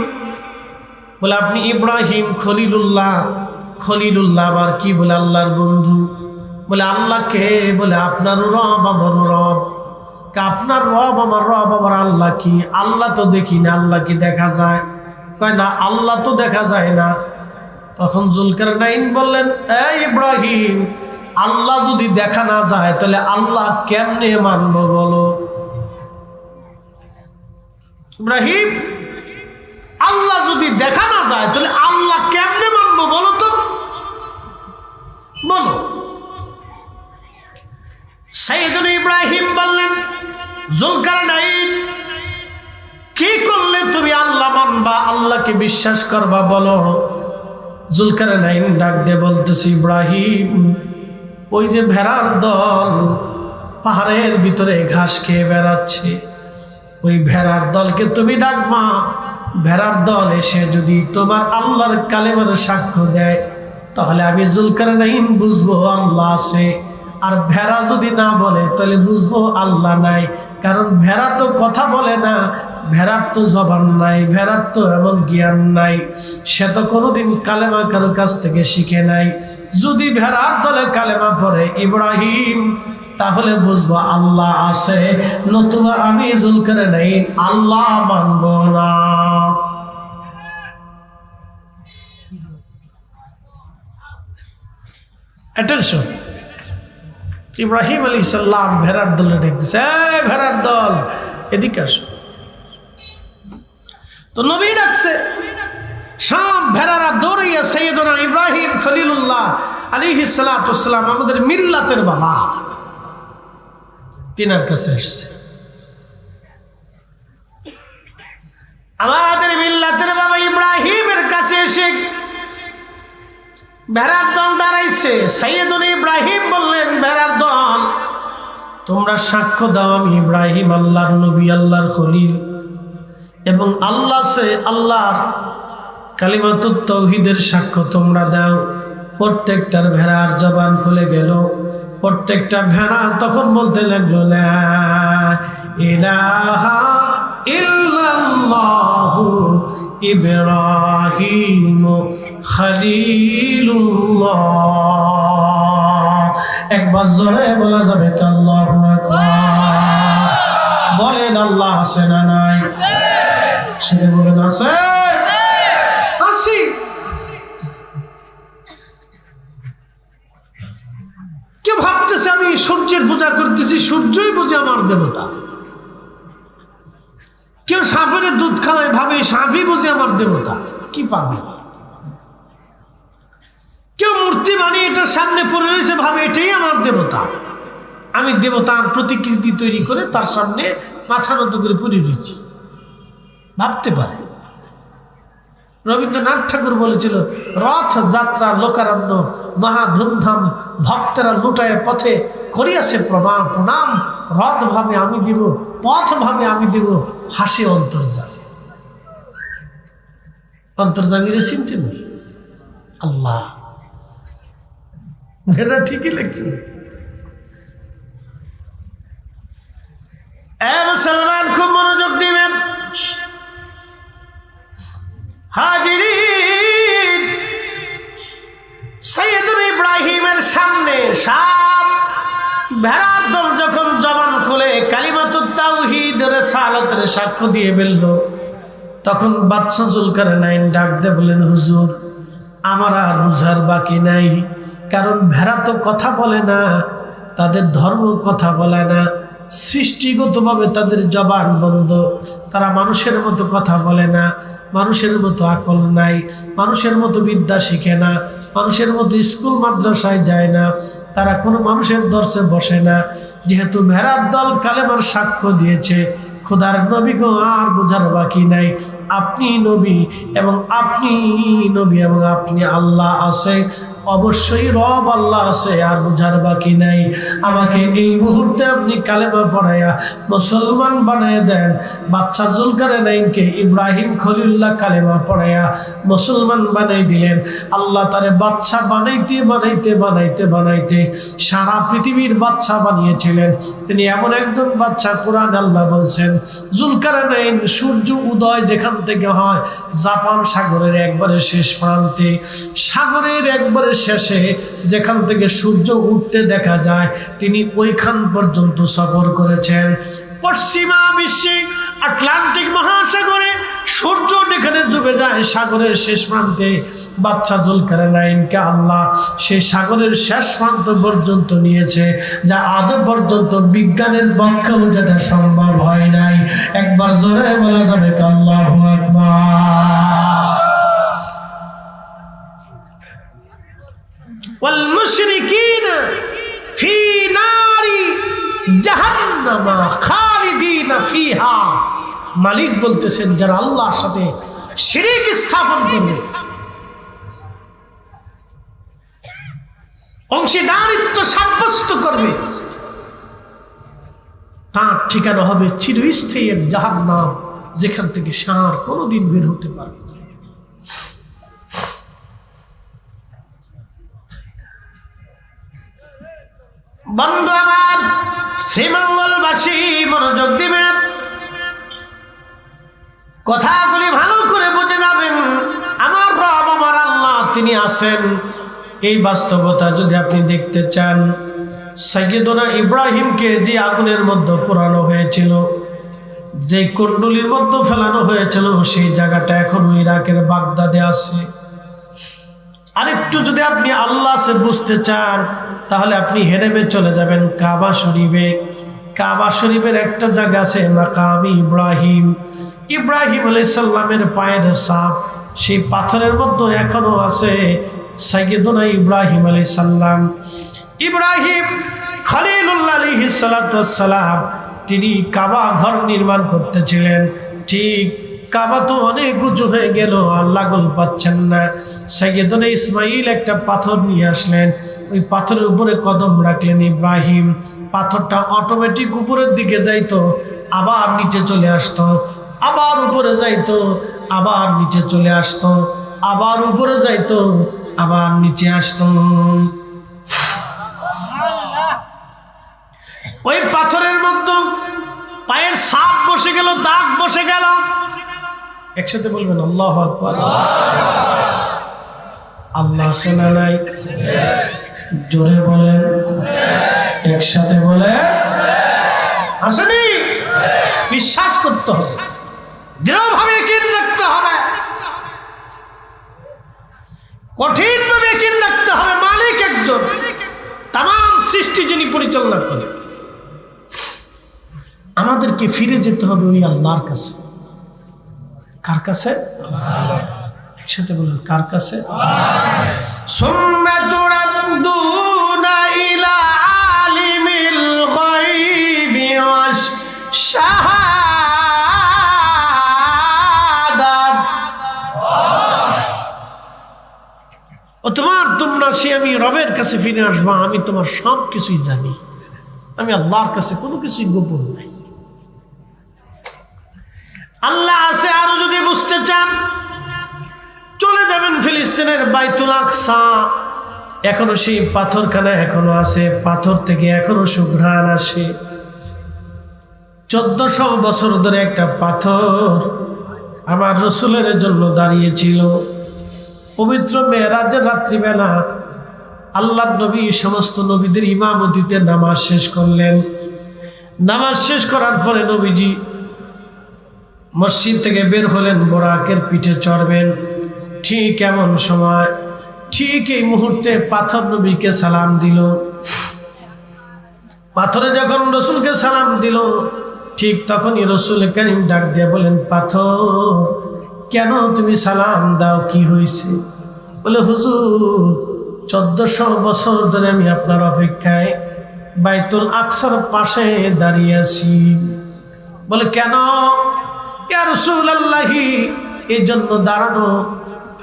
বলে, আপনি ইব্রাহিম খলিলুল্লাহ? খলিলুল্লাহ আবার কি? বলে, আল্লাহর বন্ধু। বলে, আল্লাহ কে? বলে, আপনার রব আমার রব। আপনার রব আমার রব, আবার আল্লাহ কি? আল্লাহ তো দেখি না। আল্লাহ কি দেখা যায়? কয় না, আল্লাহ তো দেখা যায় না। তখন জুলকারনাইন বললেন, এই ইব্রাহিম, আল্লাহ যদি দেখা না যায় তাহলে আল্লাহ কেমনে মানব বলো? ইব্রাহিম, আল্লাহ যদি দেখা না যায় তাহলে আল্লাহ কেমনে মানবো বলো তো, বলো। সাইয়েদনা ইব্রাহিম বললেন, জুলকারনাইন, কি করলে তুমি আল্লাহ মানবা, আল্লাহকে বিশ্বাস করবা বলো? জুলকারনাইন ডাক দিয়ে বলতেছি, ইব্রাহিম, ওই যে ভেড়ার দল পাহাড়ের ভিতরে ঘাস খেয়ে বেড়াচ্ছে, ওই ভেড়ার দলকে তুমি ডাকবা। ভেড়ার দল এসে যদি তোমার আল্লাহর কালেমার সাক্ষ্য দেয় তাহলে আমি জুলকারনাইন বুঝবো আল্লাহ আছে। আর ভেড়া যদি না বলে তাহলে বুঝবো আল্লাহ নাই। কারণ ভেড়া তো কথা বলে না, ভেড়ার তো জবান নাই, ভেড়ার তো এমন জ্ঞান নাই, সে তো কোনোদিন কালেমা কারোর কাছ থেকে শিখে নাই। যদি ভেড়ার দলে কালেমা পড়ে ইব্রাহিম, তাহলে বুঝবো আল্লাহ আছে, নতুবা আমি জুলকারনাইন আল্লাহ মানব না। অ্যাটেনশন। ইব্রাহিম আলাইহিস সালাম ভেড়ার দলে ডেকেছে, এই ভেড়ার দল এদিকে আসো। তো নবী ডাকছে, সব ভেড়ারা দৌড়িয়ে সাইয়েদনা ইব্রাহিম খলিলুল্লাহ আলাইহিস সালাতু ওয়াস সালাম, আমাদের মিল্লাতের বাবা, তিনার কাছে এসেছে। আমাদের মিল্লাতের বাবা ইব্রাহিমের কাছে এসে ভেড়ার দল দাঁড়াইছে। সাইয়েদনা ইব্রাহিম বললেন, ভেড়ার দল, তোমরা সাক্ষ্য দাও আমি ইব্রাহিম আল্লাহর নবী, আল্লাহর খলিল, এবং আল্লাহ সে আল্লাহর কালিমাতুত তাওহীদের সাক্ষ্য তোমরা দাও। প্রত্যেকটার ভেড়ার জবান খুলে গেল। প্রত্যেকটা ভেড়া তখন বলতে লাগলো, লা ইলাহা ইল্লাল্লাহু ইব্রাহিম খলিলুল্লাহ। একবার জোরে বলা যাবে কি আল্লাহু আকবার? বলেন, আল্লাহ আছে না নাই? সে বলেন আছে, আছি। কেউ ভাবতেছে আমি সূর্যের পূজা করতেছি, সূর্যই বুঝে আমার দেবতা। কেউ সাপের দুধ খাওয়ায়, ভাবে সাপই বুঝে আমার দেবতা। কি পাবে? কেউ মূর্তি বানিয়ে এটার সামনে পড়ে রয়েছে, ভাবে এটাই আমার দেবতা। আমি দেবতার প্রতিকৃতি তৈরি করে তার সামনে মাথা নত করে পড়ে রয়েছি, ভাবতে পারে। রবীন্দ্রনাথ ঠাকুর বলেছিল, রথ যাত্রা লোকারণ্য মহা ধুমধাম, ভক্তেরা লুটায় পথে করিয়াছে প্রণাম প্রণাম। রথ ভাবে আমি দিব, পথ ভাবে আমি দিব, হাসি অন্তর্জামী। অন্তর্জামীরা চিনছেন আল্লাহ, এটা ঠিকই লিখছেন। মুসলমান খুব মনোযোগ দিবেন। হাজিরিন, সাইয়েদুল ইব্রাহিমের সামনে সাপ ভেড়ার দল যখন জবান খুলে কালিমাতুত তাওহীদের রিসালাতের সাক্ষ্য দিয়ে বলল। তখন বাদশা জুলকারনাইন ডাক দিয়ে বলেন, হুজুর আমার আর বুঝার বাকি নাই, কারণ ভেড়া তো কথা বলে না, তাদের ধর্ম কথা বলে না, সৃষ্টিগতভাবে তাদের জবান বন্ধ, তারা মানুষের মতো কথা বলে না, মানুষের মতো আকল নাই, মানুষের মতো বিদ্যা শিখে না, মানুষের মতো স্কুল মাদ্রাসায় যায় না, তারা কোনো মানুষের দর্শে বসে না। যেহেতু ভেড়ার দল কালেমার সাক্ষ্য দিয়েছে, খোদার নবী গো আর বোঝার বাকি নাই, আপনি নবী এবং আপনি নবী এবং আপনি আল্লাহ আছে, অবশ্যই রব আল্লাহ আছে, আর বোঝার বাকি নাই। আমাকে এই মুহূর্তে আপনি কালেমা পড়াইয়া মুসলমান বানিয়ে দেন। বাদশা জুলকারনাইনকে ইব্রাহিম খলিলুল্লাহ কালেমা পড়াইয়া মুসলমান বানিয়ে দিলেন। আল্লাহ তারে বাদশা বানাইতে বানাইতে বানাইতে বানাইতে সারা পৃথিবীর বাদশা বানিয়েছিলেন। তিনি এমন একজন বাদশা, কোরআন আল্লাহ বলছেন জুলকারনাইন সূর্য উদয় যেখান থেকে হয় জাপান সাগরের একবারে শেষ প্রান্তে, সাগরের একবারে শেষে যেখান থেকে সূর্য উঠতে দেখা যায়, তিনি ওইখান পর্যন্ত সফর করেছেন। পশ্চিমা বিশ্বে আটলান্টিক মহাসাগরে সূর্য যেখানে ডুবে যায় সাগরের শেষ প্রান্তে, বাদশা জুলকারনাইনকে আল্লাহ সেই সাগরের শেষ প্রান্ত পর্যন্ত নিয়েছে, যা আজও পর্যন্ত বিজ্ঞানের পক্ষেও যেটা সম্ভব হয় নাই। একবার জোরে বলা যাবে আল্লাহু আকবার। ওয়াল মুশরিকিনা ফি নারি জাহান্নামা খালিদিনা ফিহা। মালিক বলতেছেন যারা আল্লাহর সাথে শিরক স্থাপন করবে, অংশীদারিত্ব সাব্যস্ত করবে, তার ঠিকানা হবে চিরস্থায়ী এক জাহান্নাম, যেখান থেকে সে আর কোনোদিন বের হতে পারবে না। বন্ধু আমার, শ্রীমঙ্গলবাসী মনোযোগ দিবেন, কথাগুলি ভালো করে বুঝে যাবেন। আমার রব আমার আল্লাহ তিনি আছেন। এই বাস্তবতা যদি আপনি দেখতে চান, সাইয়েদনা ইব্রাহিমকে যে আগুনের মধ্যে পোড়ানো হয়েছিল, যে কুণ্ডলীর মধ্যে ফেলানো হয়েছিল, সেই জায়গাটা এখন ইরাকের বাগদাদে আছে। আরেকটু যদি আপনি আল্লাহ সে বুঝতে চান, তাহলে আপনি হেরেবে চলে যাবেন কাবা শরীফে। কাবা শরীফের একটা জায়গা আছে মাকাম ইব্রাহিম, ইব্রাহিম আলাইহিস সালামের পায়ের ছাপ, সেই পাথরের মধ্যে এখনো আছে সাইয়েদনা ইব্রাহিম আলাইহিস সালাম। ইব্রাহিম খলিলুল্লাহ আলাইহিস সালাতু ওয়াস সালাম তিনি কাবা ঘর নির্মাণ করতেছিলেন। ঠিক কাবা তো অনেক উঁচু হয়ে গেল, আল্লাহ গোল পাচ্ছেন না। সাইয়েদনা ইসমাইল একটা পাথর নিয়ে আসলেন, ওই পাথরের উপরে কদম রাখলেন ইব্রাহিম। পাথরটা অটোমেটিক উপরের দিকে যাইতো, আবার নিচে চলে আসতো, আবার উপরে যাইতো, আবার নিচে চলে আসতো, আবার উপরে যাইতো, আবার নিচে আসতো। ওই পাথরের মধ্যে পায়ের ছাপ বসে গেল, দাগ বসে গেল। একসাথে বলবেন আল্লাহু আকবার। আল্লাহ আছে না নাই? জোরে বলেন, একসাথে বলে আসেনি? বিশ্বাস করতে হবে, দৃঢ়ভাবে ইয়াকিন রাখতে হবে, কঠিনভাবে ইয়াকিন রাখতে হবে। মালিক একজন, তামাম সৃষ্টি যিনি পরিচালনা করেন। আমাদেরকে ফিরে যেতে হবে ওই আল্লাহর কাছে। কার কাছে? একসাথে বলুন, কার কাছে? সুম্মা তুরাদ্দুনা ইলা আলিমিল গায়বি ওয়াশ শাহাদাত। ও তোমরা সে আমি রবের কাছে ফিরে আসবা। আমি তোমার সব কিছুই জানি, আমি আল্লাহর কাছে কোনো কিছুই গোপন নাই। আল্লাহ আছে আরো যদি বুঝতে চান, চলে যাবেন ফিলিস্তিনের বাইতুল আকসা। এখনো সেই পাথরখানা এখনো আছে, পাথর থেকে এখনো সুঘ্রাণ আসে। 1400 বছর ধরে একটা পাথর আমার রসুলের জন্য দাঁড়িয়েছিল। পবিত্র মেরাজের রাত্রিবেলা আল্লাহর নবী সমস্ত নবীদের ইমামতিতে নামাজ শেষ করলেন। নামাজ শেষ করার পরে নবীজি মসজিদ থেকে বের হলেন, বোরাকের পিঠে চড়বেন। ঠিক এমন সময়, ঠিক এই মুহূর্তে পাথর নবীকে সালাম দিল। পাথরে যখন রসুলকে সালাম দিল, ঠিক তখনই রসুল কারীম ডাক দিয়ে বলেন, পাথর কেন তুমি সালাম দাও, কি হয়েছে? বলে, হুজুর 1400 বছর ধরে আমি আপনার অপেক্ষায় বাইতুল আকসার পাশে দাঁড়িয়ে আছি। বলে, কেন? ইয়া রাসূলুল্লাহি, এই জন্য দাঁড়ানো,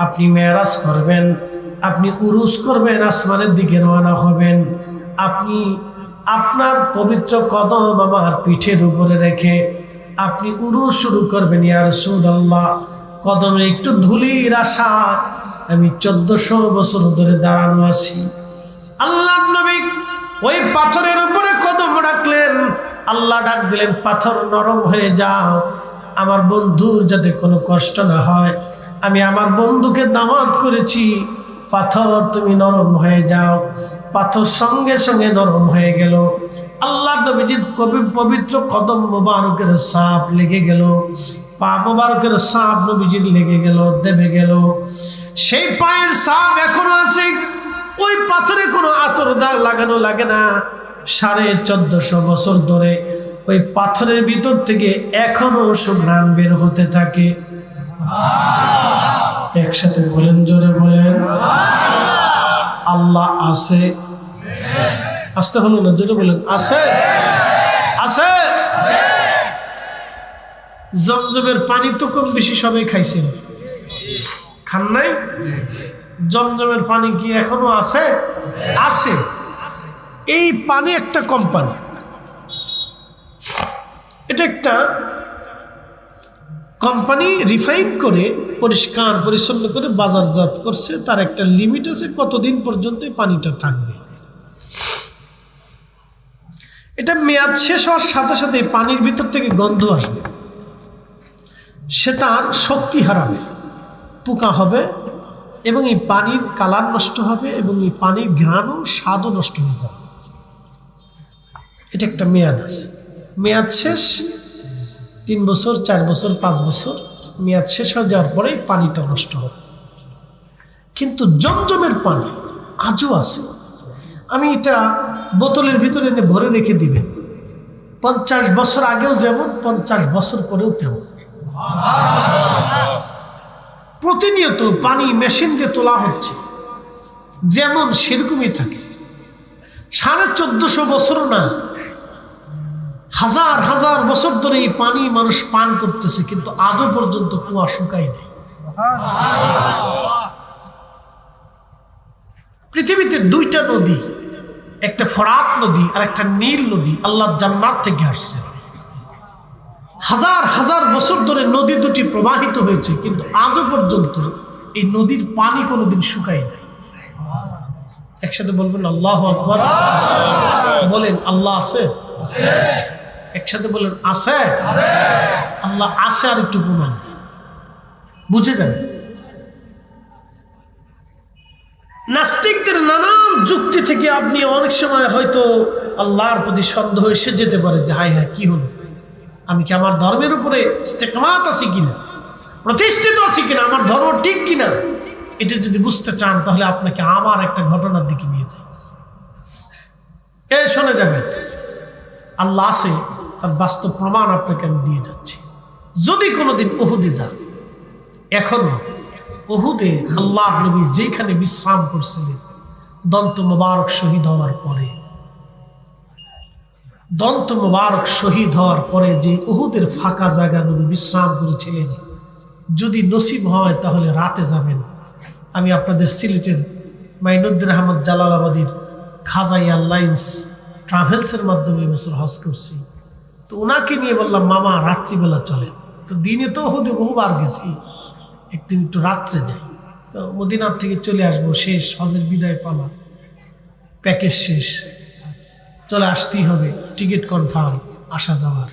আপনি মেরাজ করবেন, আপনি উরুস করবেন, আসমানের দিকে রওনা হবেন, আপনি আপনার পবিত্র কদম আমার পিঠের উপরে রেখে আপনি উরুস শুরু করবেন। ইয়া রাসূলুল্লাহ, কদমে একটু ধুলির আশা আমি 1400 বছর ধরে দাঁড়ানো আছি। আল্লাহর নবী ওই পাথরের উপরে কদম রাখলেন। আল্লাহ ডাক দিলেন, পাথর নরম হয়ে যাও, আমার বন্ধুর যাতে কোনো কষ্ট না হয়। আমি আমার বন্ধুকে দাওয়াত করেছি, পাথর তুমি নরম হয়ে যাও। পাথর সঙ্গে সঙ্গে নরম হয়ে গেল। আল্লাহ নবীজির পবিত্র কদম মোবারকের সাপ লেগে গেল, পা মোবারকের সাপ নবীজির লেগে গেল, দেবে গেল। সেই পায়ের সাপ এখনো আছে, ওই পাথরে কোনো আতর দাগ লাগানো লাগে না। 1450 বছর ধরে ওই পাথরের ভিতর থেকে এখনো সুঘ্রাণ বের হতে থাকে। একসাথে বলেন, জোরে বলেন, আল্লাহ আছে। আসতে হলো না, জোরে বলেন, আছে আছে। জমজমের পানি তো কম বেশি সবাই খাইছেন, খান নাই? জমজমের পানি কি এখনো আছে? আছে। এই পানি একটা কোম্পানি, এটা একটা কোম্পানি রিফাইন করে পরিষ্কার পরিচ্ছন্ন করে বাজারজাত করছে। তার একটা লিমিট আছে কতদিন পর্যন্ত পানিটা থাকবে। এটা মেয়াদ শেষ হওয়ার সাথে সাথে পানির ভিতর থেকে গন্ধ আসবে, সে তার শক্তি হারাবে, পোকা হবে এবং এই পানির কালার নষ্ট হবে এবং এই পানির ঘ্রাণ ও স্বাদও নষ্ট হয়ে যাবে। এটা একটা মেয়াদ আছে, মেয়াদ শেষ 3 বছর 4 বছর 5 বছর, মেয়াদ শেষ হয়ে যাওয়ার পরে পানিটা নষ্ট হবে। কিন্তু জমজমের পানি আজও আছে। আমি এটা বোতলের ভিতরে এনে ভরে রেখে দিবেন, 50 বছর আগেও যেমন, 50 বছর পরেও তেমন। প্রতিনিয়ত পানি মেশিন দিয়ে তোলা হচ্ছে, যেমন সেরকমই থাকে। 1450 বছর না, হাজার হাজার বছর ধরে এই পানি মানুষ পান করতেছে, কিন্তু আজও পর্যন্ত কুয়া শুকায় নাই। পৃথিবীতে 2টা নদী, একটা ফরাত নদী আর একটা নীল নদী আল্লাহ জান্নাত থেকে আসছে। হাজার হাজার বছর ধরে নদী দুটি প্রবাহিত হয়েছে, কিন্তু আজও পর্যন্ত এই নদীর পানি কোনোদিন শুকায় নাই। একসাথে বলবেন আল্লাহু আকবার, বলেন আল্লাহ আছে। একসাথে বলেন আছে। আল্লাহ আছে, আর একটু প্রমাণ বুঝে যাবে। নাস্তিকদের নানান যুক্তি থেকে আপনি অনেক সময় হয়তো আল্লাহর প্রতি সন্দেহ এসে যেতে পারে যে হায় হায় কি হলো, আমি কি আমার ধর্মের উপরে ইস্তেকামাত আছি কিনা, প্রতিষ্ঠিত আছি কিনা, আমার ধর্ম ঠিক কিনা। এটা যদি বুঝতে চান তাহলে আপনাকে আমার একটা ঘটনার দিকে নিয়ে যাই। শুনে যাবেন, আল্লাহ আছে, তার বাস্তব প্রমাণ আপনাকে আমি দিয়ে যাচ্ছি। যদি কোনোদিন উহুদে যান, এখনো উহুদে আল্লাহ নবী যেখানে বিশ্রাম করছিলেন, দন্ত মোবারক শহীদ হওয়ার পরে, দন্ত মোবারক শহীদ হওয়ার পরে যে উহুদের ফাঁকা জায়গা নবী বিশ্রাম করেছিলেন, যদি নসিব হয় তাহলে রাতে যাবেন। আমি আপনাদের সিলেটের মাইনুদ্দিন আহমদ জালালাবাদীর খাজা এয়ারলাইন্স ট্রাভেলসের মাধ্যমে এবছর হজ করছি। তো ওনাকে নিয়ে বললাম, মামা রাত্রিবেলা চলেন। তো দিনে তো উহুদে বহুবার গেছি, একদিন একটু রাত্রে যাই। তো মদিনার থেকে চলে আসবো, শেষ হজের বিদায় পালা, প্যাকেজ শেষ, চলে আসতেই হবে, টিকিট কনফার্ম আসা যাওয়ার।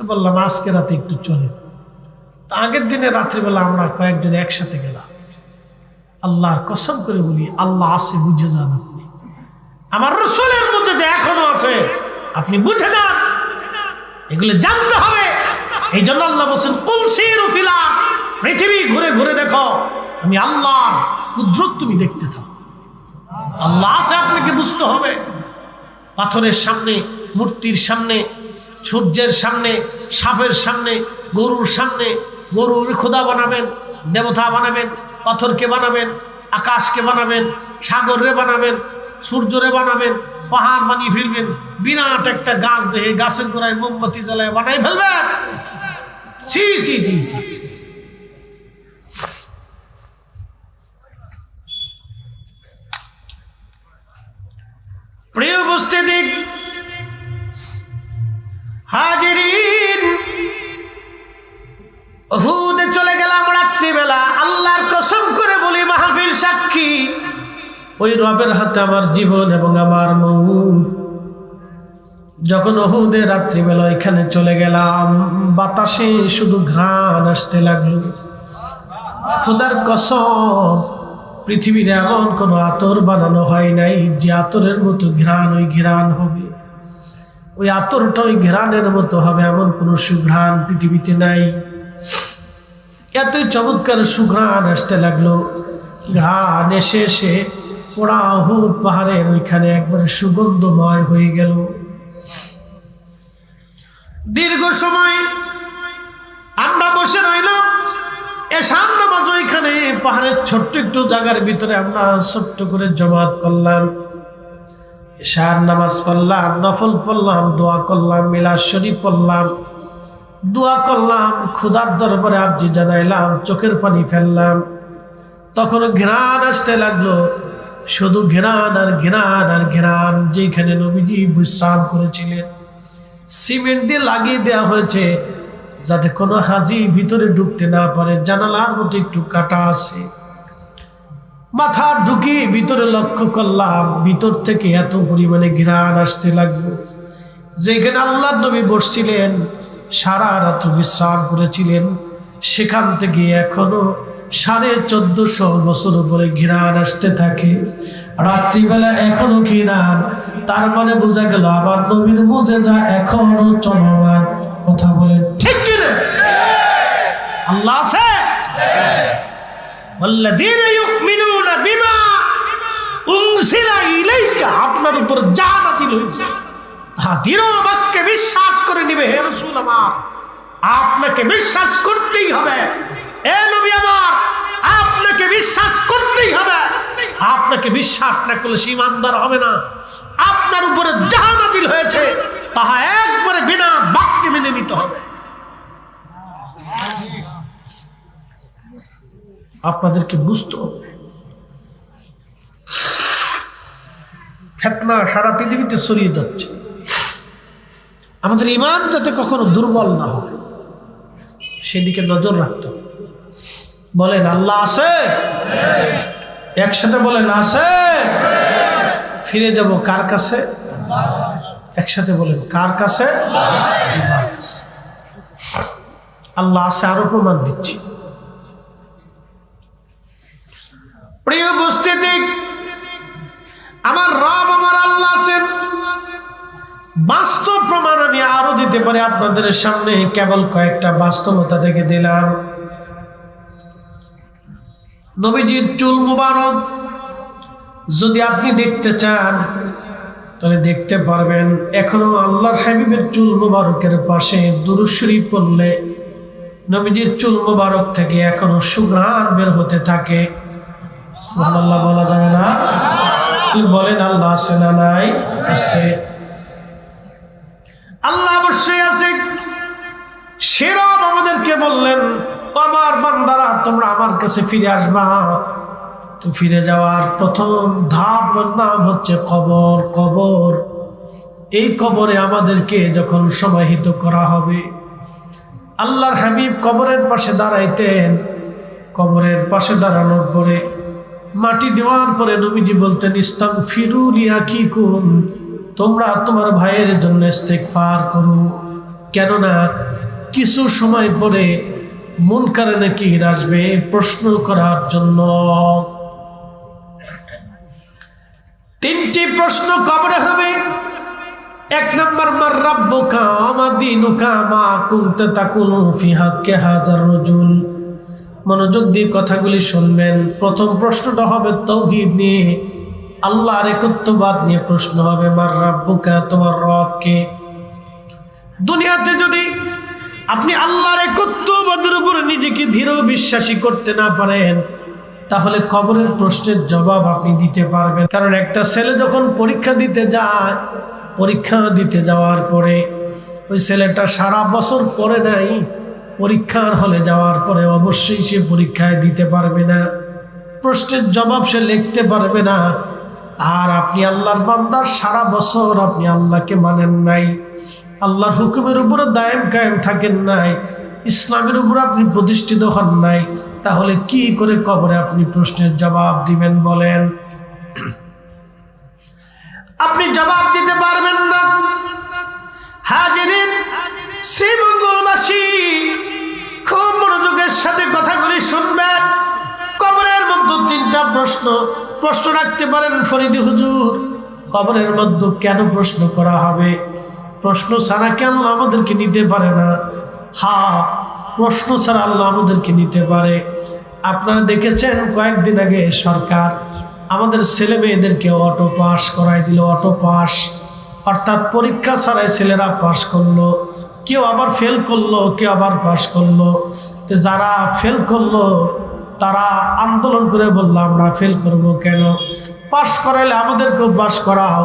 বললাম আজকে রাতে একটু চলে। তা আগের দিনে রাত্রিবেলা আমরা কয়েকজন একসাথে গেলাম। আল্লাহর কসম করে বলি, আল্লাহ আছে, বুঝে যান আপনি। আমার রাসূলের মধ্যে যে এখনো আছে আপনি বুঝে যান, এগুলো জানতে হবে। এই জন্য আল্লাহ বলছেন কুল সিরু ফিল আরদ, পৃথিবী ঘুরে ঘুরে দেখো, আমি আল্লাহর কুদরত তুমি দেখতে থাকো। আল্লাহ আছে আপনাকে বুঝতে হবে। পাথরের সামনে, মূর্তির সামনে, সূর্যের সামনে, সাপের সামনে, গরুর সামনে, গরুর খোদা বানাবেন, দেবতা বানাবেন, পাথরকে বানাবেন, আকাশকে বানাবেন, সাগরে বানাবেন, সূর্যরে বানাবেন, পাহাড় বানিয়ে ফেলবেন, বিরাট একটা গাছ দেখে গাছের গোড়ায় মোমবাতি জ্বালায় বানাই ফেলবেন। জি জি জি জি। প্রিয় উপস্থিতি হাজিরিন, উহুদে চলে গেলাম রাত্রিবেলা। আল্লাহর কসম করে বলি, মাহফিল সাক্ষী, ওই রবের হাতে আমার জীবন এবং আমার মৌত। যখন উহুদে রাত্রিবেলা এখানে চলে গেলাম, বাতাসে শুধু ঘ্রাণ আসতে লাগলো। খোদার কসম, পৃথিবীর এমন কোনো আতর বানানো হয় নাই যে আতরের মতো ঘ্রাণ ওই ঘ্রাণ হবে, ওই আতরটা ওই ঘ্রাণের মতো হবে, এমন কোনো সুঘ্রাণ পৃথিবীতে নাই। এতই চমৎকার সুঘ্রাণ আসতে লাগলো। ঘ্রাণ এসে এসে পোড়া উহুদ পাহাড়ের ওইখানে একবারে সুগন্ধময় হয়ে গেল। দীর্ঘ সময় আমরা বসে রইলাম। এশার নামাজ ওইখানে পাহাড়ের ছোট্ট একটু জায়গার ভিতরে আমরা ছোট্ট করে জমাত করলাম। এশার নামাজ পড়লাম, নফল পড়লাম, দোয়া করলাম, মিলাদ শরীফ পড়লাম, দোয়া করলাম, খোদার দরবারে আরজি জানাইলাম, চোখের পানি ফেললাম। তখন ঘ্রাণ আসতে লাগলো, শুধু ঘ্রাণ আর ঘ্রাণ আর ঘ্রাণ। যেখানে নবীজি বিশ্রাম করেছিলেন সিমেন্ট দিয়ে লাগিয়ে দেওয়া হয়েছে যাতে কোনো হাজি ভিতরে ঢুকতে না পারে। জানালার মতো একটু কাটা আছে। মাথা ঢুকিয়ে ভিতরে লক্ষ্য করলাম, ভিতর থেকে এত পরিমাণে ঘ্রাণ আসতে লাগলো। যেখানে আল্লাহর নবী বসছিলেন, সারা রাত বিশ্রাম করেছিলেন, সেখান থেকে এখনো 1450 বছর পরে ঘ্রাণ আসতে থাকে। রাত্রিবেলা এখনো ঘ্রাণ, তার মানে বোঝা গেল আমার নবীর মুজিজা এখনো চলমান। কথা বলেন ঠিক কিনা? আল্লাহ আছে। ওয়াল্লাযীনা ইউমিনুনা বিমা উনজিলা ইলাইকা, আপনার উপর যা নাযিল হয়েছে তাহা দৃঢ় বাক্যে বিশ্বাস করে নিবে। হে রাসূল আমার, আপনাকে বিশ্বাস করতেই হবে। এ নবী আমার, আপনাকে বিশ্বাস করতেই হবে। আপনাকে বিশ্বাস না করলে সে ঈমানদার হবে না। আপনার উপরে যা নাযিল হয়েছে তাহা একবারে বিনা বাক্যে মেনে নিতে হবে। আপনাদেরকে বুঝতে হবে। ফিতনা সারা পৃথিবীতে ছড়িয়ে যাচ্ছে। আমাদের ঈমান যাতে কখনো দুর্বল না হয় সেদিকে নজর রাখতে হবে। বলেন আল্লাহ আছে? একসাথে বলেন আছে। ফিরে যাব কার কাছে? একসাথে বলেন কার কাছে? আল্লাহ আছে, আরো প্রমাণ দিচ্ছি। প্রিয় উপস্থিতি, আমার রব আমার আল্লাহ আছেন। বাস্তব প্রমাণ আমি আরো দিতে পারি আপনাদের সামনে। কেবল কয়েকটা বাস্তবতা থেকে দিলাম। নবীজির চুল মুবারক যদি আপনি দেখতে চান তাহলে দেখতে পারবেন। এখনো আল্লাহর হাবিবের চুল মুবারকের পাশে দুরূদ শরীফ পড়লে নবীজির চুল মুবারক থেকে এখনো সুঘ্রাণ বের হতে থাকে। সুবহানাল্লাহ বলা যাবে না? বলেন আল্লাহ আছে না নাই? আছে। আল্লাহ অবশ্যই আছে। সে রব আমাদেরকে বললেন, আমার বান্দারা তোমরা আমার কাছে ফিরে আসবা। তো ফিরে যাওয়ার প্রথম ধাপ নাম হচ্ছে কবর। কবর, এই কবরে আমাদেরকে যখন সমাহিত করা হবে, আল্লাহর হাবিব কবরের পাশে দাঁড়াইতেন। কবরের পাশে দাঁড়ানোর পরে মাটি দেওয়ার পরে নবীজি বলতেন, ইস্তাগফিরু লিআখিকুম, তোমরা তোমার ভাইয়ের জন্য ইস্তিগফার করো। কেননা কিছু সময় পরে মুনকার নাকির আসবে প্রশ্ন করার জন্য। 3টি প্রশ্ন কবরে হবে। এক নাম্বার মার রাব্বুকা ওয়া দীনুকা মা কুনতা তাকুনু ফি হাক্কি হাযার রাজুল। মনোযোগ দিয়ে কথাগুলি শুনবেন। প্রথম প্রশ্নটা হবে তাওহীদ নিয়ে, আল্লাহর একত্ববাদ নিয়ে প্রশ্ন হবে। মার রাব্বুকা, তোমার রব কে? দুনিয়াতে যদি আপনি আল্লাহর একত্ববাদের উপর নিজেকে দৃঢ় বিশ্বাসী করতে না পারেন, তাহলে কবরের প্রশ্নের জবাব আপনি দিতে পারবেন। কারণ একটা ছেলে যখন পরীক্ষা দিতে যায়, পরীক্ষা দিতে যাওয়ার পরে ওই ছেলেটা সারা বছর পড়ে নাই, পরীক্ষার হলে যাওয়ার পরে অবশ্যই সে পরীক্ষায় দিতে পারবে না, প্রশ্নের জবাব সে লিখতে পারবে না। আর আপনি আল্লাহর বান্দা, সারা বছর আপনি আল্লাহকে মানেন নাই, আল্লাহর হুকুমের উপরে দায়েম কায়েম থাকেন নাই, ইসলামের উপর আপনি প্রতিষ্ঠিত হন নাই, তাহলে কি করে কবরে আপনি প্রশ্নের জবাব দিবেন বলেন? আপনি জবাব দিতে পারবেন না। হাজিরিন, শ্রীমঙ্গলবাসী খুব মনোযোগের সাথে কথাগুলি শুনবেন। কবরের মধ্যে তিনটা প্রশ্ন রাখতে পারেন ফরিদি হুজুর। কবরের মধ্যে কেন প্রশ্ন করা হবে? প্রশ্ন ছাড়া কেন আমাদেরকে নিতে পারে না? হ্যাঁ, প্রশ্ন ছাড়া আল্লাহ আমাদেরকে নিতে পারে। আপনারা দেখেছেন কয়েকদিন আগে সরকার আমাদের ছেলে মেয়েদেরকে অটো পাস করাই দিল। অটো পাস অর্থাৎ পরীক্ষা ছাড়াই ছেলেরা পাস করলো, কেউ আবার ফেল করলো, কেউ আবার পাস করলো। তো যারা ফেল করলো তারা আন্দোলন করে বললো আমরা ফেল করব কেন? পাস করাইলে আমাদেরকেও পাস করাও,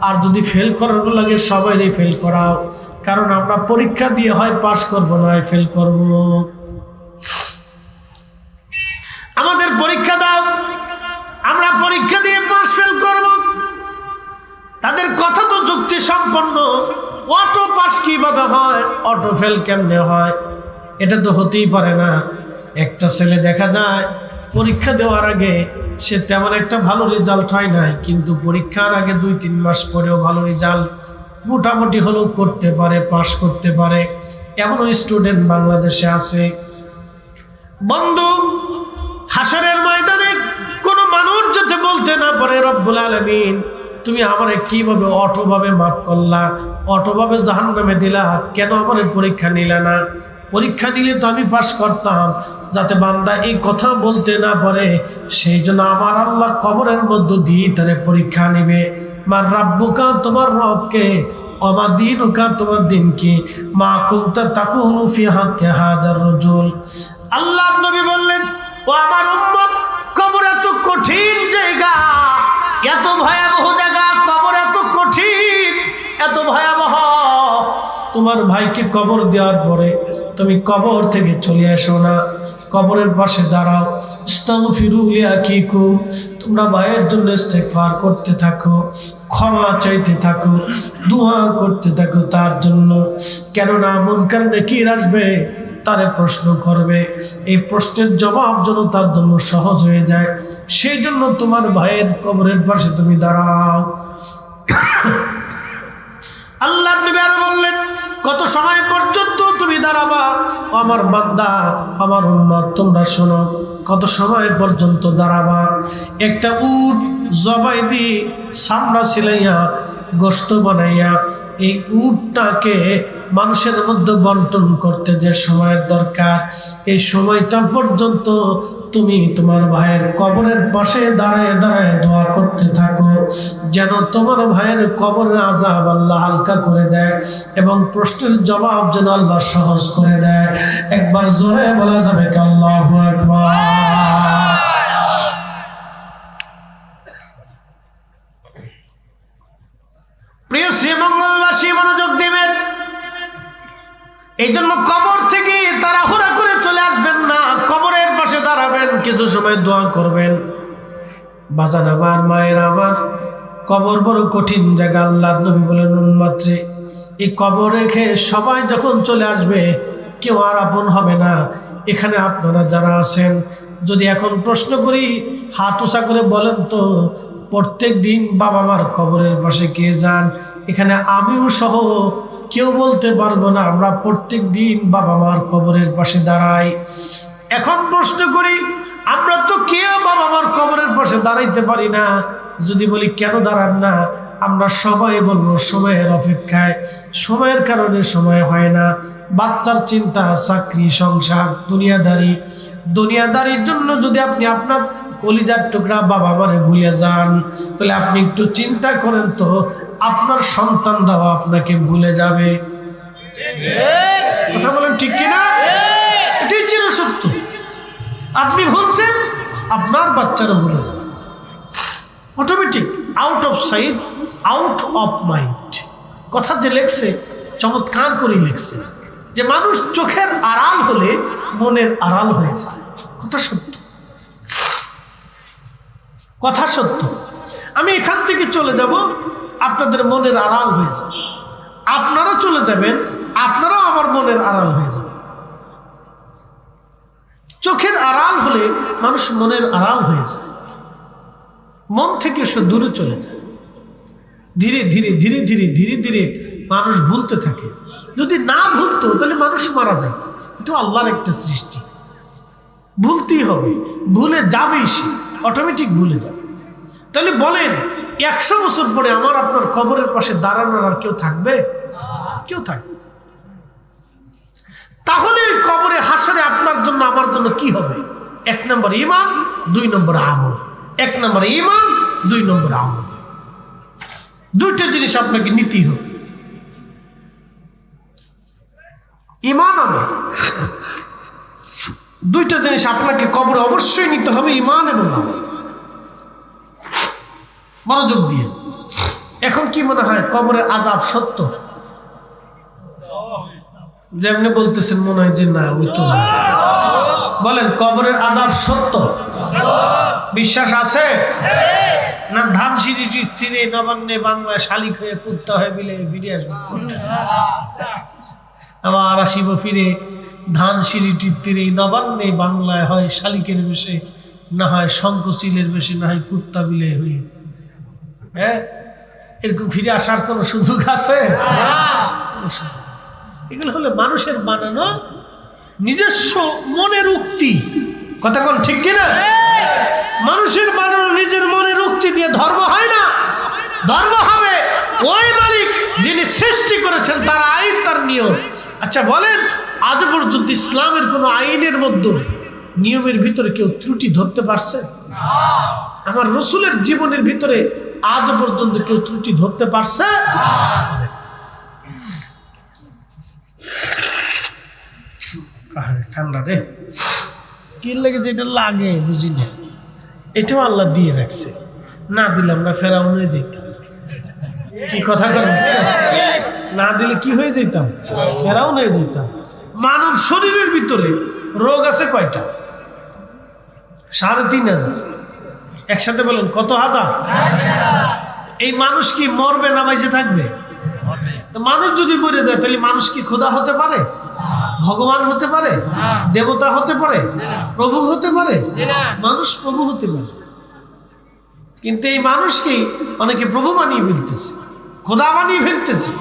আর যদি ফেল করানো লাগে সবাইই ফেল করাও, কারণ আমরা পরীক্ষা দিয়ে হয় পাস করব না হয় ফেল করব। আমাদের পরীক্ষা দাও, আমরা পরীক্ষা দিয়ে পাস ফেল করব। তাদের কথা তো যুক্তি সম্পন্ন। অটো পাস কিভাবে হয়, অটো ফেল কেমনে হয়? এটা তো হতেই পারে না। একটা ছেলে দেখা যায় পরীক্ষা দেওয়ার আগে সে তেমন একটা ভালো রেজাল্ট হয় নাই, কিন্তু পরীক্ষার আগে 2-3 মাস পরেও ভালো রেজাল্ট মোটামুটি হলেও করতে পারে, পাস করতে পারে। এমনও স্টুডেন্ট বাংলাদেশে আছে। বন্ধু, হাসরের ময়দানে কোনো মানুষ যাতে বলতে না পারে রব্বুল আলামিন তুমি আমারে কিভাবে অটোভাবে মাফ করলা, অটোভাবে জাহান্নামে দিলা, কেন আমারে পরীক্ষা নিলা না? পরীক্ষা নিলে তো আমি পাস করতাম। যাতে বান্দা এই কথা বলতে না পারে, সেই জন্য আমার আল্লাহ কবরের মধ্যে দিয়ে তারে পরীক্ষা নেবে। মার রাব্বুকা, তোমার রবকে, ওমা দীনুকা, তোমার দিন কি, মা কুনতা তাকুনু ফি হাক্কি হাযার রাজুল। আল্লাহর নবী বললেন, ও আমার উম্মত, কবর এত কঠিন জায়গা, এত ভয়াবহ জায়গা, কবর এত কঠিন, এত ভয়াবহ। তোমার ভাইকে কবর দেওয়ার পরে তুমি কবর থেকে চলে আসো না, কবরের পাশে দাঁড়াও। ইস্তাগফিরু লিআখিকুম, তোমরা ভাইয়ের জন্য ইস্তেগফার করতে থাকো, ক্ষমা চাইতে থাকো, দোয়া করতে থাকো তার জন্য। কেননা মুনকার নাকির আসবে, তারে প্রশ্ন করবে, এই প্রশ্নের জবাব যেন তার জন্য সহজ হয়ে যায়, সেই জন্য তোমার ভাইয়ের কবরের পাশে তুমি দাঁড়াও। আল্লাহ নবী আরো বললেন, কত সময় পর্যন্ত তুমি দাঁড়াবা? আমার বান্দা, আমার উম্মত, তোমরা শোনো, কত সময় পর্যন্ত দাঁড়াবা? একটা উট জবাই দিয়ে চামড়া ছিলাইয়া গোশত বানাইয়া এই উটটাকে মানুষের মধ্যে বন্টন করতে যে সময়ের দরকার, এই সময়টা পর্যন্ত তুমি তোমার ভাইয়ের কবরের পাশে দাঁড়ায় দাঁড়ায় দোয়া করতে থাকো, যেন তোমার ভাইয়ের কবরের আযাব আল্লাহ হালকা করে দেয় এবং প্রশ্নের জবাব যেন আল্লাহ সহজ করে দেয়। একবার জোরে বলা যাবে কি আল্লাহু আকবার? প্রিয় শ্রীমঙ্গলবাসী, মনোযোগ দিবেন। এই জন্য কবর থেকে তাড়াহুড়া করে চলে আসবেন না, কবরের পাশে দাঁড়াবেন, কিছু সময় দোয়া করবেন। বাজান আমার, মায়ের আমার, কবর বড় কঠিন জায়গা। আল্লাহ নবী বলেন, উম্মতরে, এই কবর রেখে সবাই যখন চলে আসবে, কেউ আর আপন হবে না। এখানে আপনারা যারা আছেন, যদি এখন প্রশ্ন করি, হাত উঁচা করে বলেন তো, প্রত্যেক দিন বাবা মার কবরের পাশে কে যান? এখানে আমিও সহ কেউ বলতে পারবো না আমরা প্রত্যেক দিন বাবা মার কবরের পাশে দাঁড়াই। এখন প্রশ্ন করি, আমরা তো কেউ বাবা মার কবরের পাশে দাঁড়াইতে পারি না। যদি বলি কেন দাঁড়ান না, আমরা সবাই বলবো সময়ের অপেক্ষায়, সময়ের কারণে সময় হয় না। বাচ্চার চিন্তা, চাকরি, সংসার, দুনিয়াদারির জন্য যদি আপনি আপনার কলিজার টুকরা বাবা মারে ভুলে যান, তাহলে আপনি একটু চিন্তা করেন তো আপনার সন্তানরাও আপনাকে ভুলে যাবে। কথা বলেন ঠিক কিনা? এটাই ছিল সত্য। আপনি ভুলছেন, আপনার বাচ্চারা ভুলে যাবে automatic. Out of sight, out of mind. কথা যে লেখছে চমৎকার করে লেখছে যে মানুষ চোখের আড়াল হলে মনের আড়াল হয়ে যায়। কথা সত্য, কথা সত্য। আমি এখান থেকে চলে যাব, আপনাদের মনের আড়াল হয়ে যাবে। আপনারা চলে যাবেন, আপনারাও আমার মনের আড়াল হয়ে যাবে। চোখের আড়াল হলে মানুষ মনের আড়াল হয়ে যায়, মন থেকে সে দূরে চলে যায়। ধীরে ধীরে ধীরে ধীরে ধীরে ধীরে মানুষ ভুলতে থাকে। যদি না ভুলতো তাহলে মানুষ মারা যেত। এটা আল্লাহর একটা সৃষ্টি। ভুলতেই হবে, ভুলে যাবেই, সে অটোমেটিক ভুলে যাবে। তাহলে বলেন 100 বছর পরে আমার আপনার কবরের পাশে দাঁড়ানোর আর কেউ থাকবে? কেউ থাকবে না। তাহলে ওই কবরে হাসরে আপনার জন্য আমার জন্য কি হবে? 1 নম্বর ঈমান, 2 নম্বর আমল। 1 নম্বর ঈমান, 2 নম্বর আমল। দুইটা জিনিস আপনাকে নিতেই হবে, ঈমান আমল। দুইটা জিনিস আপনাকে কবরে অবশ্যই নিতে হবে, ঈমান এবং আমল। মনোযোগ দিয়ে। এখন কি মনে হয় কবরে আযাব সত্য? যেমনি বলতেছেন মনে হয় যে না, ওই তো না। বলেন কবরের আযাব সত্য? বিশ্বাস আছে না? ধান সিঁড়ি ছিঁড়ে নবান্নে বাংলায় শালিক হয়ে কুত্তা হয়ে বিলে ফিরে আসবে, আবার আসিব ফিরে ধান সিঁড়িটির তীরে নবান্নে বাংলায় হয় শালিকের বেশে, না হয় শঙ্কচিলের বেশে, না হয় কুত্তা বিলে হয়ে। হ্যাঁ, এরকম ফিরে আসার কোন সুযোগ আছে? এগুলো হলো মানুষের বানানো নিজস্ব মনের উক্তি। কথা কোন ঠিক কিনা? মানুষের বানানো নিজের মনের উক্তি দিয়ে ধর্ম হয় না। ধর্ম হবে ওই মালিক যিনি সৃষ্টি করেছেন, তার আইন, তার নিয়ম। আচ্ছা বলেন, আজ পর্যন্ত ইসলামের কোন আইনের মধ্যে, নিয়মের ভিতরে কেউ ত্রুটি ধরতে পারছে? আমার রসুলের জীবনের ভিতরে আজ পর্যন্ত কেউ ত্রুটি ধরতে পারছে? ঠান্ডা রে, কি লাগে যে এটা লাগে বুঝি না। এটাও আল্লাহ দিয়ে রাখছে, না দিলে আমরা ফেরাউন হয়ে যেতাম। কি কথা কর, না দিলে কি হয়ে যেতাম? ফেরাউন হয়ে যেতাম। মানব শরীরের ভিতরে রোগ আছে কয়টা? ৩,৫০০। একসাথে বলেন কত হাজার? এই মানুষ কি মরবে না বেঁচে থাকবে? তো মানুষ যদি মরে যায় তাহলে মানুষ কি খোদা হতে পারে? ভগবান হতে পারে? দেবতা হতে পারে? প্রভু হতে পারে? মানুষ প্রভু হতে পারে। কিন্তু এই মানুষকে অনেকে প্রভু বানিয়ে ফেলতেছে, খোদা বানিয়ে ফেলতেছে।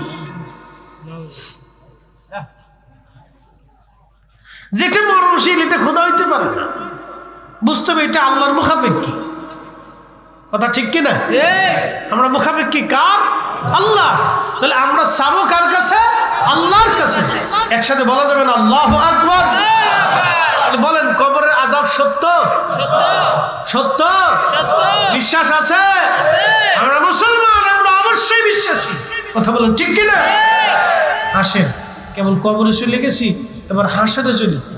যেটা মরণশীল এটা খোদা হইতে পারে না। বুঝতে হবে এটা আল্লাহর মুখাপেক্ষী। কথা ঠিক কিনা? আমরা মুখাপেক্ষী কার? আল্লাহ। তাহলে আমরা চাবো কার কাছে? আল্লাহর কাছে। একসাথে বলা যাবে না আল্লাহু আকবার? বলেন কবরের আযাব সত্য? সত্য। বিশ্বাস আছে? আমরা মুসলমান, আমরা অবশ্যই বিশ্বাসী। কথা বলেন ঠিক কিনা? আসেন, কেবল কবরে চলে গেছি, এবার হাসরে চলেছি।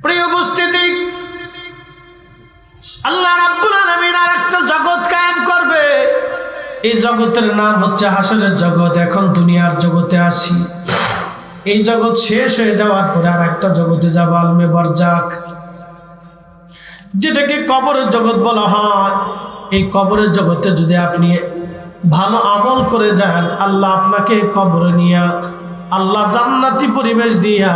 প্রিয় উপস্থিতি, আল্লাহ রাব্বুল আলামিন আরেকটা জগৎ কায়েম করবে। এই জগতের নাম হচ্ছে হাসরের জগৎ। এখন দুনিয়ার জগতে আসি, এই জগৎ শেষ হয়ে যাওয়ার পরে আর একটা জগতে যাব, আলমে বারজাখ, যেটাকে কবরের জগৎ বলা হয়। এই কবরের জগতে যদি আপনি ভালো আমল করে যান, আল্লাহ আপনাকে কবরে নিয়া, আল্লাহ জান্নাতি পরিবেশ দিয়া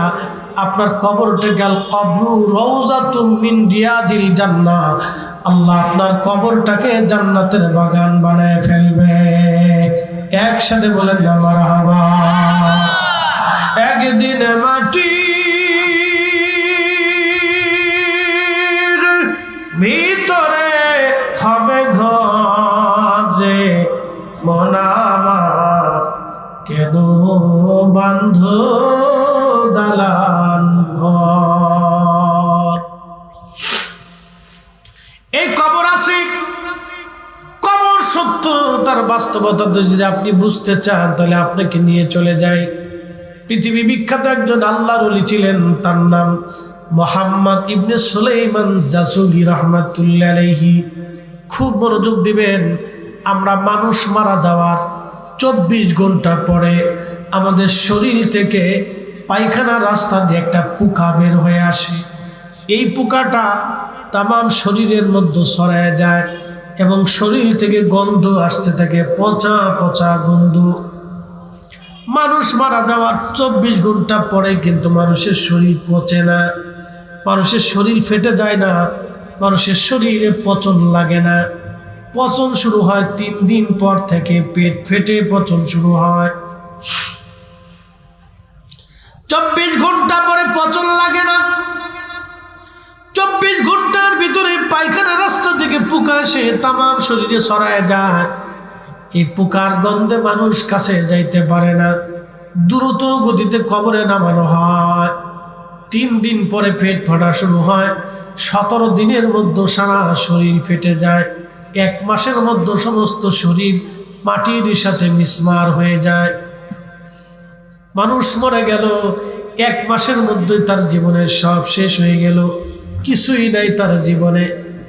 আপনার কবরটা গেল কবরু রওজাতুম মিন রিয়াজিল জান্নাহ। আল্লাহ আপনার কবরটাকে জান্নাতের বাগান বানায় ফেলবে। একসাথে বলেন না মারহাবা। একদিন মাটির ভিতরে হবে ঘর, কথার বাস্তবতা যদি আপনি বুঝতে চান তাহলে আপনাকে নিয়ে চলে যাই। পৃথিবী বিখ্যাত একজন আল্লাহর ওলি ছিলেন, তার নাম মুহাম্মদ ইবনে সুলাইমান জাসুলি রাহমাতুল্লাহি আলাইহি। খুব মনোযোগ দিবেন। আমরা মানুষ মারা যাওয়ার 24 ঘন্টা পরে আমাদের শরীর থেকে পায়খানা রাস্তা দিয়ে একটা পোকা বের হয়ে আসে। এই পোকাটা তামাম শরীরের মধ্যে ছড়ায় যায় এবং শরীর থেকে গন্ধ আসতে থাকে, পচা পচা গন্ধ। মানুষ মারা যাওয়ার 24 ঘন্টা পরে কিন্তু মানুষের শরীর পচে না, মানুষের শরীর ফেটে যায় না, মানুষের শরীরে পচন লাগে না। পচন শুরু হয় 3 দিন পর থেকে, পেট ফেটে পচন শুরু হয়। 24 ঘন্টা পরে পচন লাগে না। 24 ঘন্টার ভিতরে পায়খানা রাস্তা থেকে পোকা এসে তামাম শরীরে ছড়ায় যায়। এই পোকার গন্ধে মানুষ কাছে যাইতে পারে না, দ্রুত গতিতে কবরে নামানো হয়। 3 দিন পরে পেট ফাটা শুরু হয়। 17 দিনের মধ্যে সারা শরীর ফেটে যায়। 1 মাসের মধ্যে সমস্ত শরীর মাটির সাথে মিসমার হয়ে যায়। মানুষ মরে গেল, 1 মাসের মধ্যে তার জীবনের সব শেষ হয়ে গেল। কিছুই নাই তার জীবনে,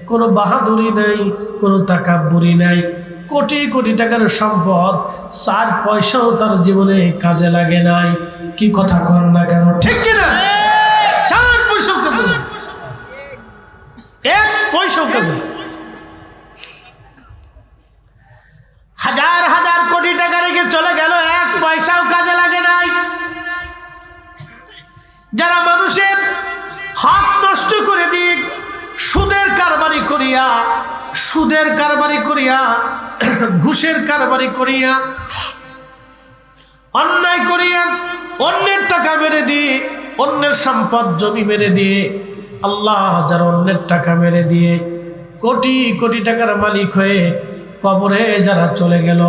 কোনো বাহাদুরি নাই, কোনো তাকাব্বুরি নাই। কোটি কোটি টাকার সম্পদ, 4 পয়সাও তার জীবনে কাজে লাগে নাই। কি কথা কন না কেন, ঠিক কিনা? 4 পয়সাও কাজে লাগে, 1 পয়সাও কাজে লাগে। হাজার হাজার কোটি টাকা রেখে চলে গেল, 1 পয়সাও কাজে লাগে নাই। যারা মানুষের হক নষ্ট করে দিক, সুদের কারবারি করিয়া, ঘুষের কারবারি করিয়া, অন্যায় করিয়া, অন্যের টাকা মেরে দিয়ে, অন্যের সম্পদ জমি মেরে দিয়ে, আল্লাহ যারা অন্যের টাকা মেরে দিয়ে কোটি কোটি টাকার মালিক হয়ে কবরে যারা চলে গেল,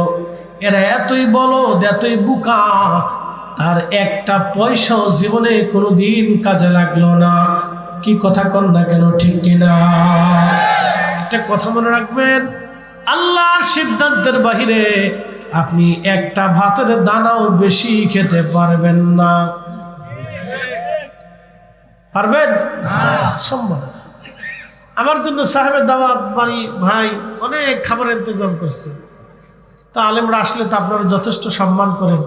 এরা এতই বলদ, এতই বোকা, তার একটা পয়সাও জীবনে কোনোদিন কাজে লাগলো না। কি কথা কন না কেন, ঠিক কিনা? একটা কথা মনে রাখবেন, আল্লাহর সিদ্ধান্তের বাহিরে আপনি একটা ভাতের দানাও বেশি খেতে পারবেন না। পারবেন? সম্ভব না। আমার জন্য সাহেবের দাওয়াত বাড়ি ভাই অনেক খাবারের ইন্তজাম করছে। তা আলেমরা আসলে তো আপনারা যথেষ্ট সম্মান করেন,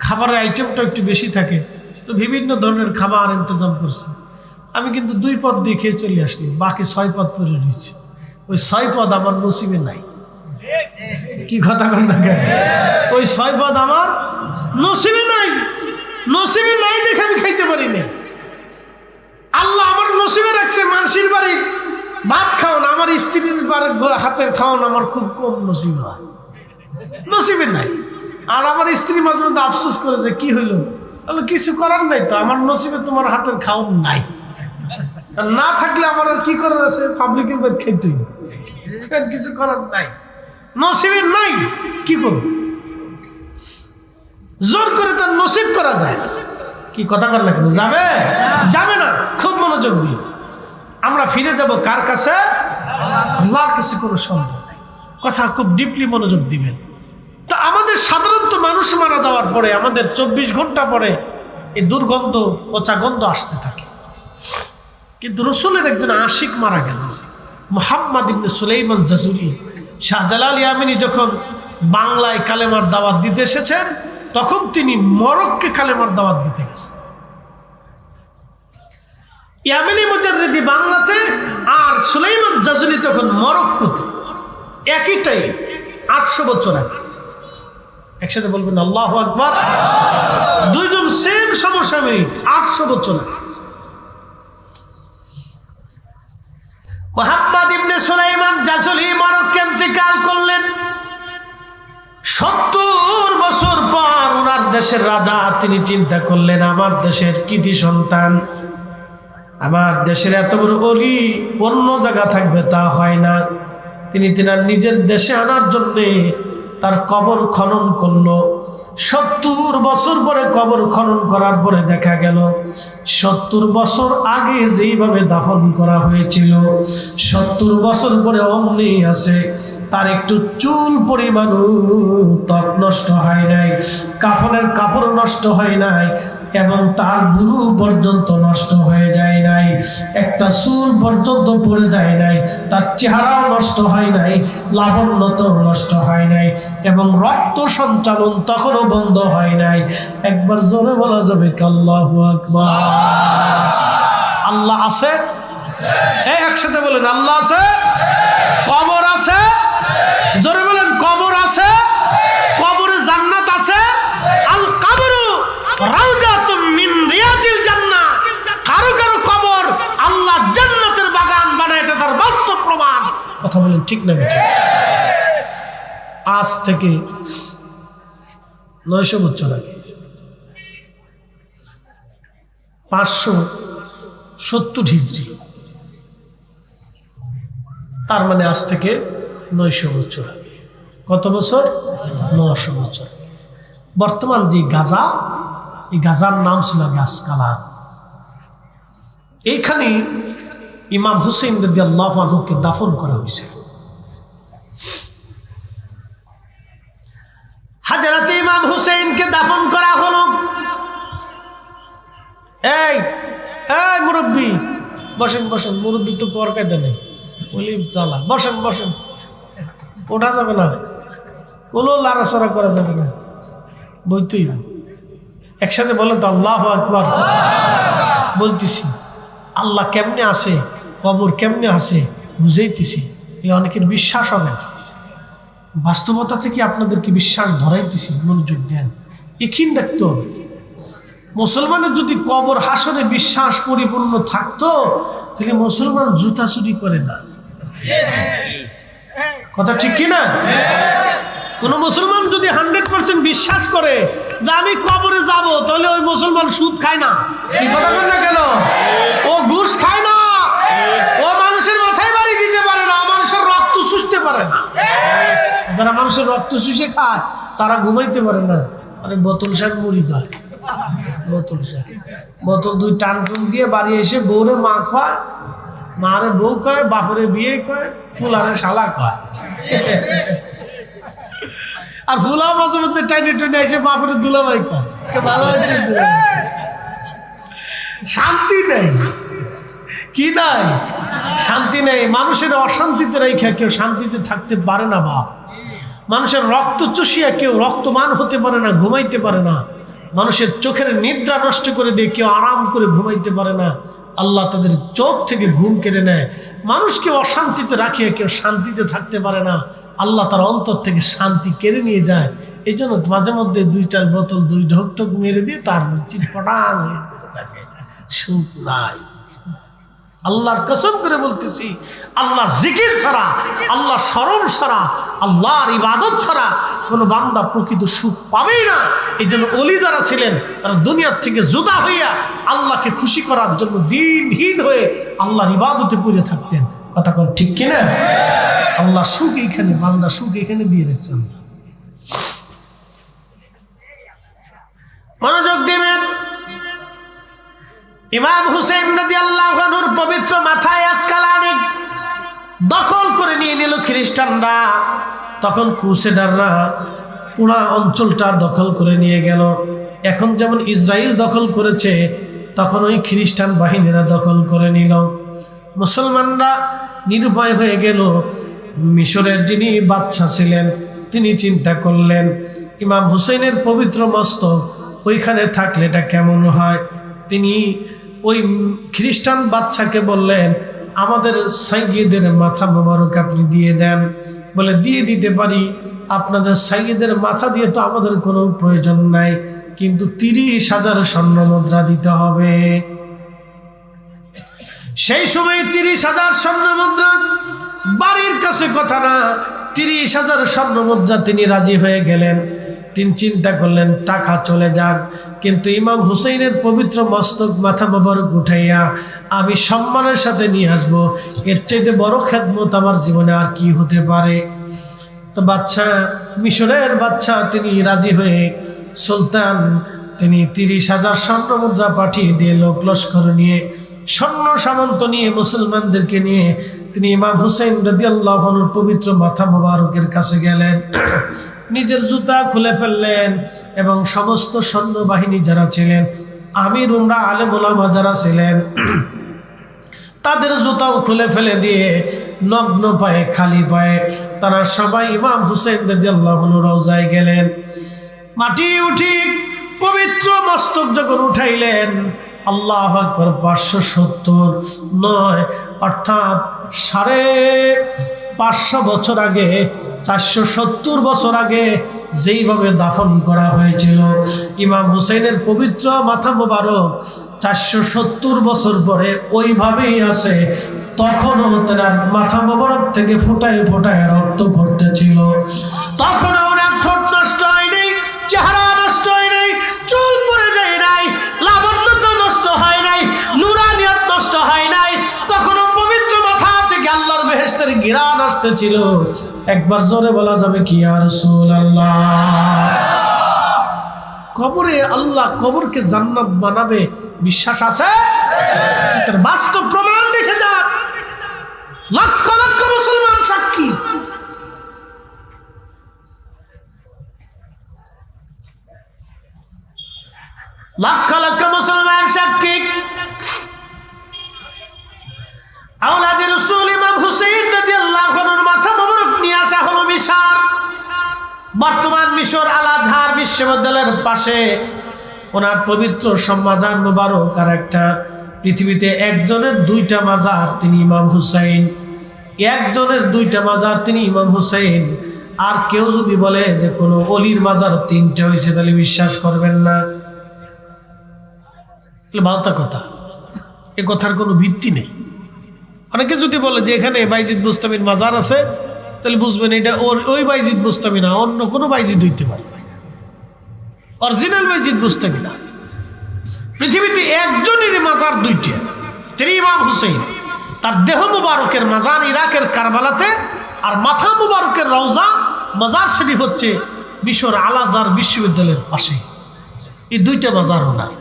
খাবারের আইটেমটা একটু বেশি থাকে, তো বিভিন্ন ধরনের খাবার ইন্তজাম করছে। আমি কিন্তু 2 পদ দিয়ে খেয়ে চলে আসলি, বাকি 6 পদ পরে রয়েছে। ওই 6 পদ আমার নসিবে নাই। কি কথা কন না কেন? ওই 6 পদ আমার নসিবে নাই। নসিবে নাই দেখে আমি খাইতে পারি না। আল্লাহ আমার নসিবে রাখছে মানুষের বাড়ি ভাত খাওয়ান, আমার স্ত্রীর হাতের খাওয়ান আমার খুব কম নসিব হয়, নসিবে নাই। আর আমার স্ত্রী মাঝে মধ্যে আফসোস করে যে কি হইল, কিছু করার নাই তো, আমার নসিবে তোমার হাতের খাওয়ান নাই। না থাকলে আমার আর কি করার আছে, পাবলিকের বাদ খাইতেই, কিছু করার নাই, নসিবে নাই। কি করব? জোর করে তার নসিব করা যায় না। কি কথা কর না কেন? যাবে? যাবে না। খুব মনোযোগ দিয়ে আমরা ফিরে যাব কার কাছে? আল্লাহর কাছে। কোনো সন্দেহ নাই, কথা খুব ডিপলি মনোযোগ দিবেন। তো আমাদের সাধারণত মানুষ মারা যাওয়ার পরে আমাদের 24 ঘন্টা পরে এই দুর্গন্ধ, পচা গন্ধ আসতে থাকে। কিন্তু রসুলের একজন আশিক মারা গেল, মুহাম্মদ ইবনে সুলাইমান জাসুলি। শাহজালাল ইয়ামিনী যখন বাংলায় কালেমার দাওয়াত দিতে এসেছেন, তখন তিনি মরক্কে কালেমার দাওয়াত দিতে গেছেন। ইয়ামিনী মুজাররিদি বাংলাতে, আর সুলাইমান জাসুলি তখন মরক্কোতে। একইটাই 800 বছর আগে। একসাথে বলবেন আল্লাহু আকবার। দুইজন সেম সমসাময়িক, 800 বছর আগে। মুহাম্মদ ইবনে সুলাইমান জাসুলি মরক্কে ইন্তেকাল করলেন। 70 বছর পর ওনার দেশের রাজা তিনি চিন্তা করলেন, আমার দেশের কৃতি সন্তান, আমার দেশের এত বড় ওলি অন্য জায়গা থাকবে তা হয় না। তিনি তিনার নিজের দেশে আনার জন্যে তার কবর খনন করলো। 70 বছর পরে কবর খনন করার পরে দেখা গেল 70 বছর আগে যেইভাবে দাফন করা হয়েছিল 70 বছর পরে অমনি আছে। তার একটু চুল পরিমাণ ত্বক নষ্ট হয় নাই, কাফনের কাপড় নষ্ট হয় নাই, এবং তার ভুরু পর্যন্ত নষ্ট হয়ে যায় নাই, একটা চুল পর্যন্ত পড়ে যায় নাই, তার চেহারাও নষ্ট হয় নাই, লাবণ্যতাও নষ্ট হয় নাই, এবং রক্ত সঞ্চালন তখনও বন্ধ হয় নাই। একবার জোরে বলা যাবে কি আল্লাহু আকবার? আল্লাহ আছে? এই একসাথে বলেন আল্লাহ আছে। কবর আছে? জোরে বলেন কবর আছে। কবরে জান্নাত আছে। আল কবরু রাউজাতুম মিন রিয়াজিল জান্নাহ। কারো কারো কবর আল্লাহ জান্নাতের বাগান বানায়, এটা তার বাস্তব প্রমাণ। কথা বলেন ঠিক না বেঠিক? আজ থেকে 900 বছর আগে, 570 হিজরি, তার মানে আজ থেকে 900 বছর আগে। কত বছর? 900 বছর। বর্তমান যে গাজা, এই গাজার নাম ছিল গাসকালান। এইখানে ইমাম হুসেইন রাদিয়াল্লাহু আনহুকে দাফন করা হয়েছে। হাজরাতে ইমাম হুসেইনকে দাফন করা হলো। এই এই মুরব্বী বসেন বসেন, মুরব্বী তো পর কায়দা নেই, বলি জ্বালা, বসেন বসেন, ওঠা যাবে না, কোনো লাড়াচড়া করা যাবে না, বইতেই একসাথে বলেন তো আল্লাহু আকবার। বলতেছি আল্লাহ কেমনে আছে, কবর কেমনে আছে বুঝাইতেছি, অনেকের বিশ্বাস হবে না। বাস্তবতা থেকে আপনাদেরকে বিশ্বাস ধরাইতেছি, মনোযোগ দেন, এখিন রাখতে হবে। মুসলমানের যদি কবর হাসরে বিশ্বাস পরিপূর্ণ থাকতো, তাহলে মুসলমান জুতা চুরি করে না। কথা ঠিক কিনা? কোন মুসলমান যদি 100% বিশ্বাস করে যে আমি কবরে যাব, তাহলে ওই মুসলমান সুদ খায় না। কি কথা বলেন না কেন? ও ঘুষ খায় না, ও মানুষের মাথায় বাড়ি দিতে পারে না, মানুষের রক্ত চুষতে পারে না। যারা মানুষের রক্ত চুষে খায় তারা ঘুমাইতে পারে না। আরে বোতল শাক মুড়ি দেয়, বোতল শাক, বোতল 2 টান টুন দিয়ে বাড়ি এসে বউরে মা খায়, মারে বউ কয়, বাপরে বিয়ে কয়, ফুলারে শালা কয়। আর ফুলা মাঝে মধ্যে টাইনে টাইনে এসে বাপরে দুলাভাই কয়। ভালো আছে? শান্তি নেই। কি নাই? শান্তি নেই। মানুষের অশান্তিতে রেখে কেউ শান্তিতে থাকতে পারে না। বাপ মানুষের রক্ত চুষিয়া কেউ রক্তমান হতে পারে না, ঘুমাইতে পারে না। মানুষের চোখের নিদ্রা নষ্ট করে দিয়ে কেউ আরাম করে ঘুমাইতে পারে না। আল্লাহ তাদের চোখ থেকে ঘুম কেড়ে নেয়। মানুষকে অশান্তিতে রাখিয়া কেউ শান্তিতে থাকতে পারে না। আল্লাহ তার অন্তর থেকে শান্তি কেড়ে নিয়ে যায়। এই জন্য মাঝে মধ্যে 2-4 বোতল 2 ঢোক মেরে দিয়ে তার চিটপটাং হয়ে পড়ে থাকে, সুখ নাই। আল্লাহর কসম করে বলতেছি, আল্লাহর জিকির ছাড়া, আল্লাহর স্মরণ ছাড়া, আল্লাহর ইবাদত ছাড়া কোনো বান্দা প্রকৃত সুখ পাবেই না। এই জন্য ওলি যারা ছিলেন তারা দুনিয়ার থেকে জুদা হইয়া আল্লাহকে খুশি করার জন্য দিনহীন হয়ে আল্লাহর ইবাদতে পড়ে থাকতেন। কথা কোন ঠিক কিনা? আল্লাহ সুখ এইখানে, বান্দা সুখ এখানে দিয়ে রেখেছেন। মনোযোগ দিবেন। ইমাম হুসেইন রাদিয়াল্লাহু আনহুর পবিত্র মাথায় আসকালানে দখল করে নিয়ে নিল খ্রিস্টানরা। তখন ক্রুসেডাররা পুরা অঞ্চলটা দখল করে নিয়ে গেল। এখন যেমন ইসরায়েল দখল করেছে, তখন ওই খ্রিস্টান বাহিনীরা দখল করে নিল। মুসলমানরা নিরুপায় হয়ে গেল। মিশরের যিনি বাদশা ছিলেন তিনি চিন্তা করলেন, ইমাম হুসেইনের পবিত্র মস্তক ওইখানে থাকলে এটা কেমন হয়। তিনি ওই খ্রিস্টান বাদশাকে বললেন, আমাদের সাইয়্যিদের মাথা মোবারক আপনি দিয়ে দেন। বলে দিয়ে দিতে পারি, আপনাদের সাইয়্যিদের মাথা দিয়ে তো আমাদের কোনো প্রয়োজন নাই, কিন্তু 30,000 স্বর্ণ মুদ্রা দিতে হবে। সেই সময় 30,000 স্বর্ণ মুদ্রা বাড়ির কাছে কথা না, 30,000 স্বর্ণ মুদ্রা তিনি রাজি হয়ে গেলেন। তিনি চিন্তা করলেন টাকা চলে যাক, কিন্তু ইমাম হুসেইনের পবিত্র মস্তক মাথা মোবারক উঠাইয়া আমি সম্মানের সাথে নিয়ে আসবো, এর চাইতে বড় খেদমত আমার জীবনে আর কি হতে পারে। তো বাদশা, মিশরের বাদশা তিনি রাজি হয়ে সুলতান তিনি 30,000 স্বর্ণ মুদ্রা পাঠিয়ে দিয়ে লোক লস্কর নিয়ে সৈন্য সামন্ত নিয়ে মুসলমানদেরকে নিয়ে তিনি ইমাম হুসাইন রাদিয়াল্লাহু আনহুর পবিত্র মাথা মোবারকের কাছে গেলেন, নিজের জুতা খুলে ফেললেন এবং সমস্ত সৈন্যবাহিনী যারা ছিলেন, আমির উমরা আলেম ওলামা যারা ছিলেন, তাদের জুতাও খুলে ফেলে দিয়ে নগ্ন পায়ে খালি পায়ে তারা সবাই ইমাম হুসাইন রাদিয়াল্লাহু আনহুর রওজায় গেলেন। মাটি উঠি পবিত্র মস্তক যখন উঠাইলেন, আল্লাহু আকবার, 570 নয়, অর্থাৎ 550 বছর আগে, 470 বছর আগে যেইভাবে দাফন করা হয়েছিল ইমাম হুসাইনের পবিত্র মাথা মোবারক 470 বছর পরে ওইভাবেই আছে। তখনও তার মাথা মোবারক থেকে ফোঁটায় ফোঁটায় রক্ত পড়তেছিল, তখনও ওনার ঠোঁট নষ্ট হয়নি, চেহারা নষ্ট হয় নাই, চুল পড়ে যায় নাই, লাবণ্যতা নষ্ট হয় নাই, নুরানিয়ত নষ্ট হয় নাই, তখনও পবিত্র মাথা থেকে আল্লাহর বেহেশতের ঘিরান আসতেছিল। একবার জোরে বলা যাবে কি ইয়া রাসূলুল্লাহ? কবরে আল্লাহ কবরকে জান্নাত বানাবে, বিশ্বাস আছে? তার বাস্তব প্রমাণ দেখে যান, লক্ষ লক্ষ মুসলমান সাক্ষী। লক্ষ লক্ষ মুসলমান সাক্ষী। আওলাদে রাসূল ইমাম হুসাইন রাদিয়াল্লাহু আনহুর মাথা মোবারক নিয়ে আসা হলো মিশর, বর্তমান মিশর আল আজহার বিশ্ববিদ্যালয়ের পাশে। ওনার পবিত্র মাজার মোবারক, আর একটা পৃথিবীতে একজনের 2টা মাজার, তিনি ইমাম হুসাইন। একজনের 2টা মাজার, তিনি ইমাম হুসাইন। আর কেউ যদি বলে যে কোনো অলির মাজার 3টা হয়েছে, তাহলে বিশ্বাস করবেন না। বাউতা কথা, এ কথার কোনো ভিত্তি নেই। অনেকে যদি বলে যে এখানে বাইজিদ বুস্তামির মাজার আছে, তাহলে বুঝবেন এটা ওই বাইজিদ বুস্তামি না, অন্য কোনো বাইজিদ হইতে পারে, অরিজিনাল বাইজিদ বুস্তামি না। পৃথিবীতে একজনেরই মাজার 2টা, তিনি ইমাম হুসাইন। তার দেহ মুবারকের মাজার ইরাকের কারবালাতে, আর মাথা মুবারকের রওজা মাজার শরীফ হচ্ছে মিশর আল আজহার বিশ্ববিদ্যালয়ের পাশে। এই 2টা মাজার ওনার,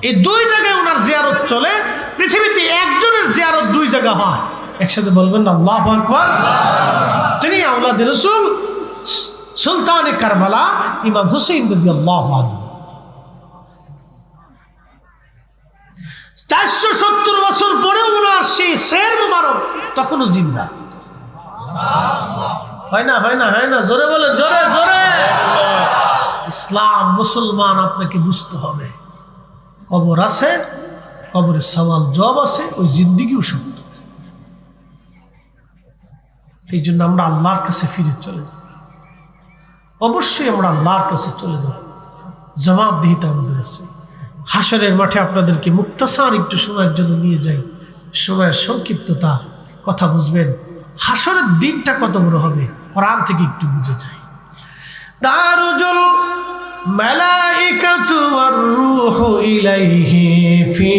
এই 2 জায়গায় ওনার জিয়ারত চলে। পৃথিবীতে একজনের জিয়ারত 2 জায়গা হয়, একসাথে বলবেন না আল্লাহু আকবার। তিনি আওলাদে রাসূল সুলতানে কারবালা ইমাম হুসাইন রাদিয়াল্লাহু আনহু। 470 বছর পরে ওনার সেই শের মুবারক তখনও জিন্দা। হয় না, হয় না, হয় না? জোরে বলেন, জোরে জোরে। ইসলাম মুসলমান আপনাকে বুঝতে হবে, কবর আছে, কবরের সওয়াল জবাব আছে, ওই জিন্দেগিও সত্য। এই জন্য আমরা আল্লাহর কাছে ফিরে চলে যাব, অবশ্যই আমরা আল্লাহর কাছে চলে যাব, জবাবদিহিতা আমাদের আছে। হাসরের মাঠে আপনাদেরকে মুক্তাসার একটু সময়ের জন্য নিয়ে যাই, সময়ের সংক্ষিপ্ততা, কথা বুঝবেন। হাসরের দিনটা কত বড় হবে কোরআন থেকে একটু বুঝে যাই। তারুজুল মালাইকাতু ওয়ার রূহু ইলাইহি ফি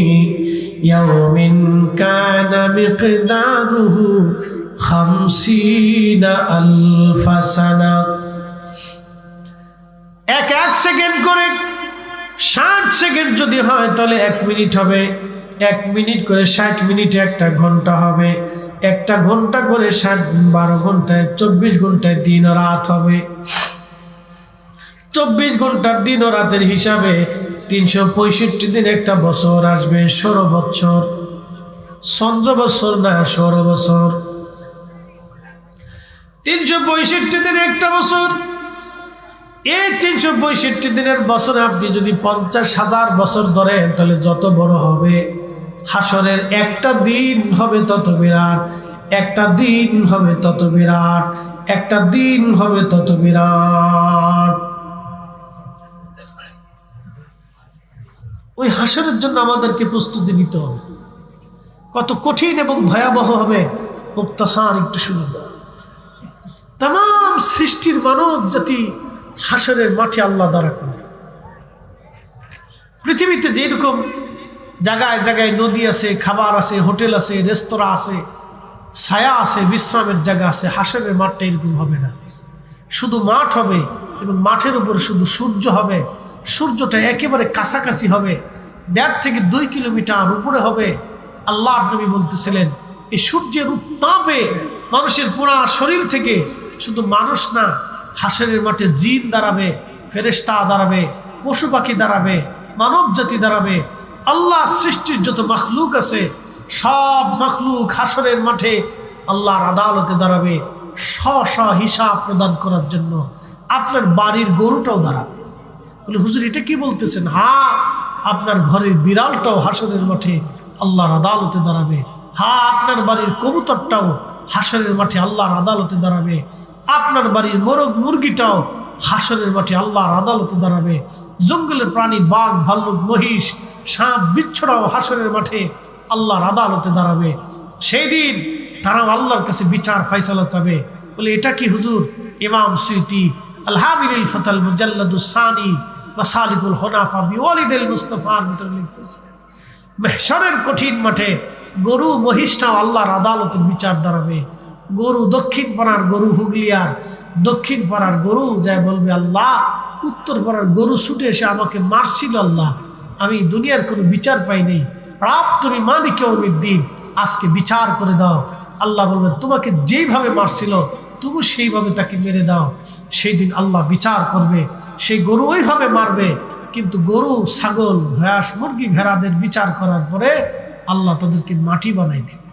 ইয়াউমিন কানা মিকদারুহু 50,000 সানা। এক সেকেন্ড করে 60 সেকেন্ড যদি হয় তাহলে 1 মিনিট হবে, 1 মিনিট করে 60 মিনিটে 1 ঘন্টা হবে, 1 ঘন্টা করে 12 ঘন্টায় 24 ঘন্টায় দিন ও রাত হবে। 24 ঘন্টার দিন ও রাতের হিসাবে 365 দিন একটা বছর আসবে, 16 বছর। চন্দ্র বছর না, 16 বছর। 365 দিন একটা বছর। এই 365 দিনের বছরে আপনি যদি 50,000 বছর ধরেন, তাহলে যত বড় হবে হাসরের একটা দিন হবে তত বিরাট, একটা দিন হবে তত বিরাট, একটা দিন হবে তত বিরাট। ওই হাসরের জন্য আমাদেরকে প্রস্তুতি নিতে হবে। কত কঠিন এবং ভয়াবহ হবে মুক্তাসার একটু শুনে যান। তাম সৃষ্টির মানব জাতি হাসরের মাঠে আল্লাহ দ্বারা করে। পৃথিবীতে যেরকম জায়গায় জায়গায় নদী আছে, খাবার আছে, হোটেল আছে, রেস্তোরাঁ আছে, ছায়া আছে, বিশ্রামের জায়গা আছে, হাসরের মাঠটা এরকম হবে না। শুধু মাঠ হবে এবং মাঠের উপরে শুধু সূর্য হবে। সূর্যটা একেবারে কাছাকাছি হবে, 1.5 থেকে 2 কিলোমিটার উপরে হবে। আল্লাহর নবী বলতেছিলেন এই সূর্যের উত্তাপে মানুষের পুরা শরীর থেকে শুধু মানুষ না, হাসরের মাঠে জিন দাঁড়াবে, ফেরেশতা দাঁড়াবে, পশু পাখি দাঁড়াবে, মানব জাতি দাঁড়াবে, আল্লাহর সৃষ্টির যত মখলুক আছে সব মখলুক হাসরের মাঠে আল্লাহর আদালতে দাঁড়াবে হিসাব প্রদান করার জন্য। আপনার বাড়ির গরুটাও দাঁড়াবে। বলে হুজুর এটা কি বলতেছেন? হ্যাঁ, আপনার ঘরের বিড়ালটাও হাসরের মাঠে আল্লাহর আদালতে দাঁড়াবে। হ্যাঁ, আপনার বাড়ির কবুতরটাও হাসরের মাঠে আল্লাহর আদালতে দাঁড়াবে। আপনার বাড়ির মোরগ মুরগিটাও হাসরের মাঠে আল্লাহর আদালতে দাঁড়াবে। জঙ্গলের প্রাণী বাঘ ভাল্লুক মহিষ সাপ বিচ্ছুরাও হাসরের মাঠে আল্লাহর আদালতে দাঁড়াবে। সেই দিন তারাও আল্লাহর কাছে বিচার ফয়সালা চাবে। বলে এটা কি হুজুর? ইমাম সুয়ুতি আল-হামিল ফাতাল মুজাল্লাদুস সানি মাসালিকুল হুনাফা বিওয়ালিদিল মুস্তাফার ভিতরে লিখতেছে, মাহশরের কঠিন মাঠে গরু মহিষটাও আল্লাহর আদালতের বিচার দাঁড়াবে। গরু দক্ষিণ পাড়ার গরু হুগলিয়ার দক্ষিণ পাড়ার গরু যায় বলবে, আল্লাহ উত্তর পাড়ার গরু ছুটে এসে আমাকে মারছিল, আল্লাহ আমি দুনিয়ার কোনো বিচার পাইনি, রাব তুমি মালিক ইয়াউমিদ্দিন, আজকে বিচার করে দাও। আল্লাহ বলবেন তোমাকে যেইভাবে মারছিল তুমি সেইভাবে তাকে মেরে দাও। সেই দিন আল্লাহ বিচার করবে, সেই গরু ওইভাবে মারবে, কিন্তু গরু ছাগল হাঁস মুরগি ভেড়াদের বিচার করার পরে আল্লাহ তাদেরকে মাটি বানাই দেবে।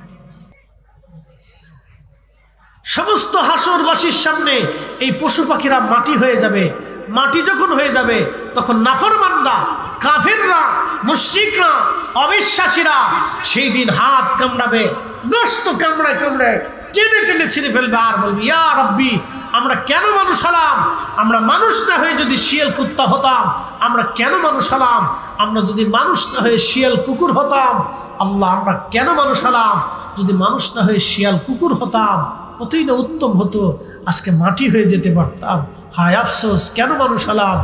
সমস্ত হাসরবাসীর সামনে এই পশু পাখিরা মাটি হয়ে যাবে। মাটি যখন হয়ে যাবে তখন নাফরমানরা, কাফিররা, মুশরিকরা, অবিশ্বাসীরা সেই দিন হাত কামড়াবে, গোশত কামড়ায় কামড়ায় টেনে টেনে ছিঁড়ে ফেলবে আর বলবে, ইয়া রব্বি, আমরা কেন মানুষ হলাম? আমরা মানুষ না হয়ে যদি শিয়াল কুত্তা হতাম, আমরা কেন মানুষ হলাম? আমরা যদি মানুষ না হয়ে শিয়াল কুকুর হতাম, আল্লাহ আমরা কেন মানুষ হলাম? যদি মানুষ না হয়ে শিয়াল কুকুর হতাম কতই না উত্তম হতো, আজকে মাটি হয়ে যেতে পারতাম। হায় আফসোস, কেন মানুষ হলাম?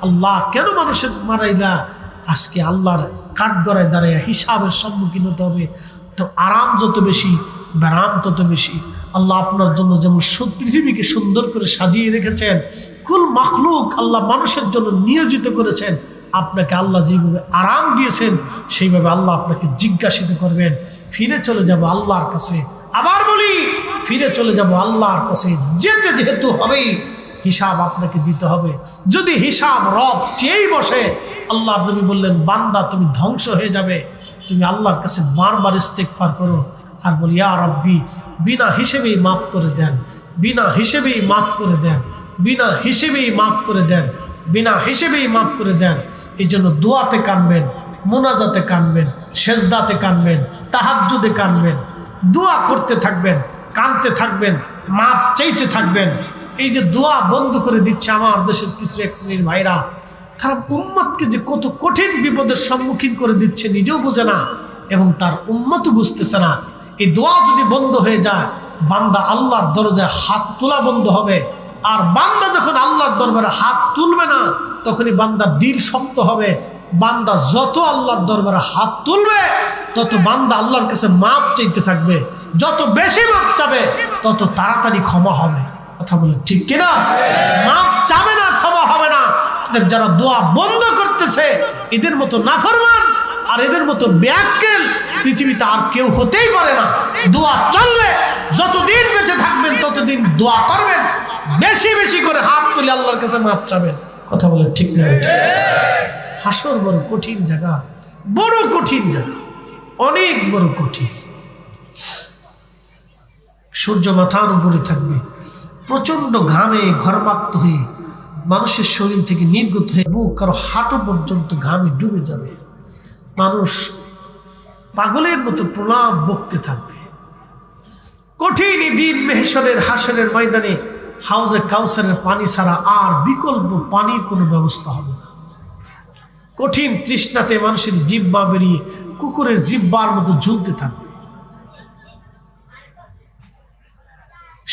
আল্লাহ কেন মানুষের মারাইলা? আজকে আল্লাহর কাঠগড়ায় দাঁড়াইয়া হিসাবের সম্মুখীন হতে হবে। তো আরাম যত বেশি, ব্যারাম তত বেশি। আল্লাহ আপনার জন্য যেমন পৃথিবীকে সুন্দর করে সাজিয়ে রেখেছেন, কুল মাখলুক আল্লাহ মানুষের জন্য নিয়োজিত করেছেন, আপনাকে আল্লাহ যেভাবে আরাম দিয়েছেন সেইভাবে আল্লাহ আপনাকে জিজ্ঞাসিত করবেন। ফিরে চলে যাব আল্লাহর কাছে। আবার বলি, ফিরে চলে যাব আল্লাহর কাছে। যেতে যেহেতু হবেই, হিসাব আপনাকে দিতে হবে। যদি হিসাব রব চেয়েই বসে, আল্লাহ নবী বললেন, বান্দা তুমি ধ্বংস হয়ে যাবে। তুমি আল্লাহর কাছে বারবার ইস্তেগফার করো আর বলি, ইয়া রব্বি, বিনা হিসেবেই মাফ করে দেন, বিনা হিসেবেই মাফ করে দেন, বিনা হিসেবেই মাফ করে দেন, বিনা হিসেবেই মাফ করে দেন। এই জন্য দোয়াতে কানবেন, মোনাজাতে কানবেন, সেজদাতে কানবেন, তাহাজ্জুদে কানবেন, দোয়া করতে থাকবেন, কানতে থাকবেন, মাফ চাইতে থাকবেন। এই যে দোয়া বন্ধ করে দিচ্ছে আমার দেশের কিছু এক শ্রেণীর ভাইরা, তারা উম্মতকে যে কত কঠিন বিপদের সম্মুখীন করে দিচ্ছে নিজেও বোঝে না এবং তার উম্মতও বুঝতেছে না। এই দোয়া যদি বন্ধ হয়ে যায়, বান্দা আল্লাহর দরজায় হাত তোলা বন্ধ হবে। আর বান্দা যখন আল্লাহর দরবারে হাত তুলবে না, তখনই বান্দার দিল শক্ত হবে। বান্দা যত আল্লাহর দরবারে হাত তুলবে, তত বান্দা আল্লাহর কাছে মাপ চাইতে থাকবে। যত বেশি মাপ চাবে, তত তাড়াতাড়ি ক্ষমা হবে। কথা বলে ঠিক কিনা? মাপ চাবে না, ক্ষমা হবে না। যারা দোয়া বন্ধ করতেছে, এদের মতো নাফরমান আর এদের মতো বেয়াক্কেল পৃথিবীতে আর কেউ হতেই পারে না। দোয়া চলবে, যতদিন বেঁচে থাকবেন ততদিন দোয়া করবেন, বেশি বেশি করে হাত তুলে আল্লাহর কাছে মাপ চাবেন। কথা বলে ঠিক না? হাসর বড় কঠিন জায়গা, বড় কঠিন জায়গা, অনেক বড় কঠিন। সূর্য মাথার উপরে থাকবে, প্রচন্ড ঘামে ঘরমাক্ত হয়ে মানুষের শরীর থেকে নির্গত হয়ে বুক কারো হাঁটু পর্যন্ত ঘামে ডুবে যাবে। মানুষ পাগলের মতো প্রলাপ বকতে থাকবে। কঠিন দিন মেহশরের হাসরের ময়দানে হাউজে কাউসারের পানি ছাড়া আর বিকল্প পানির কোনো ব্যবস্থা হবে না। কঠিন তৃষ্ণাতে মানুষের জিহ্বা বেরিয়ে কুকুরের জিহ্বার মতো ঝুলতে থাকবে।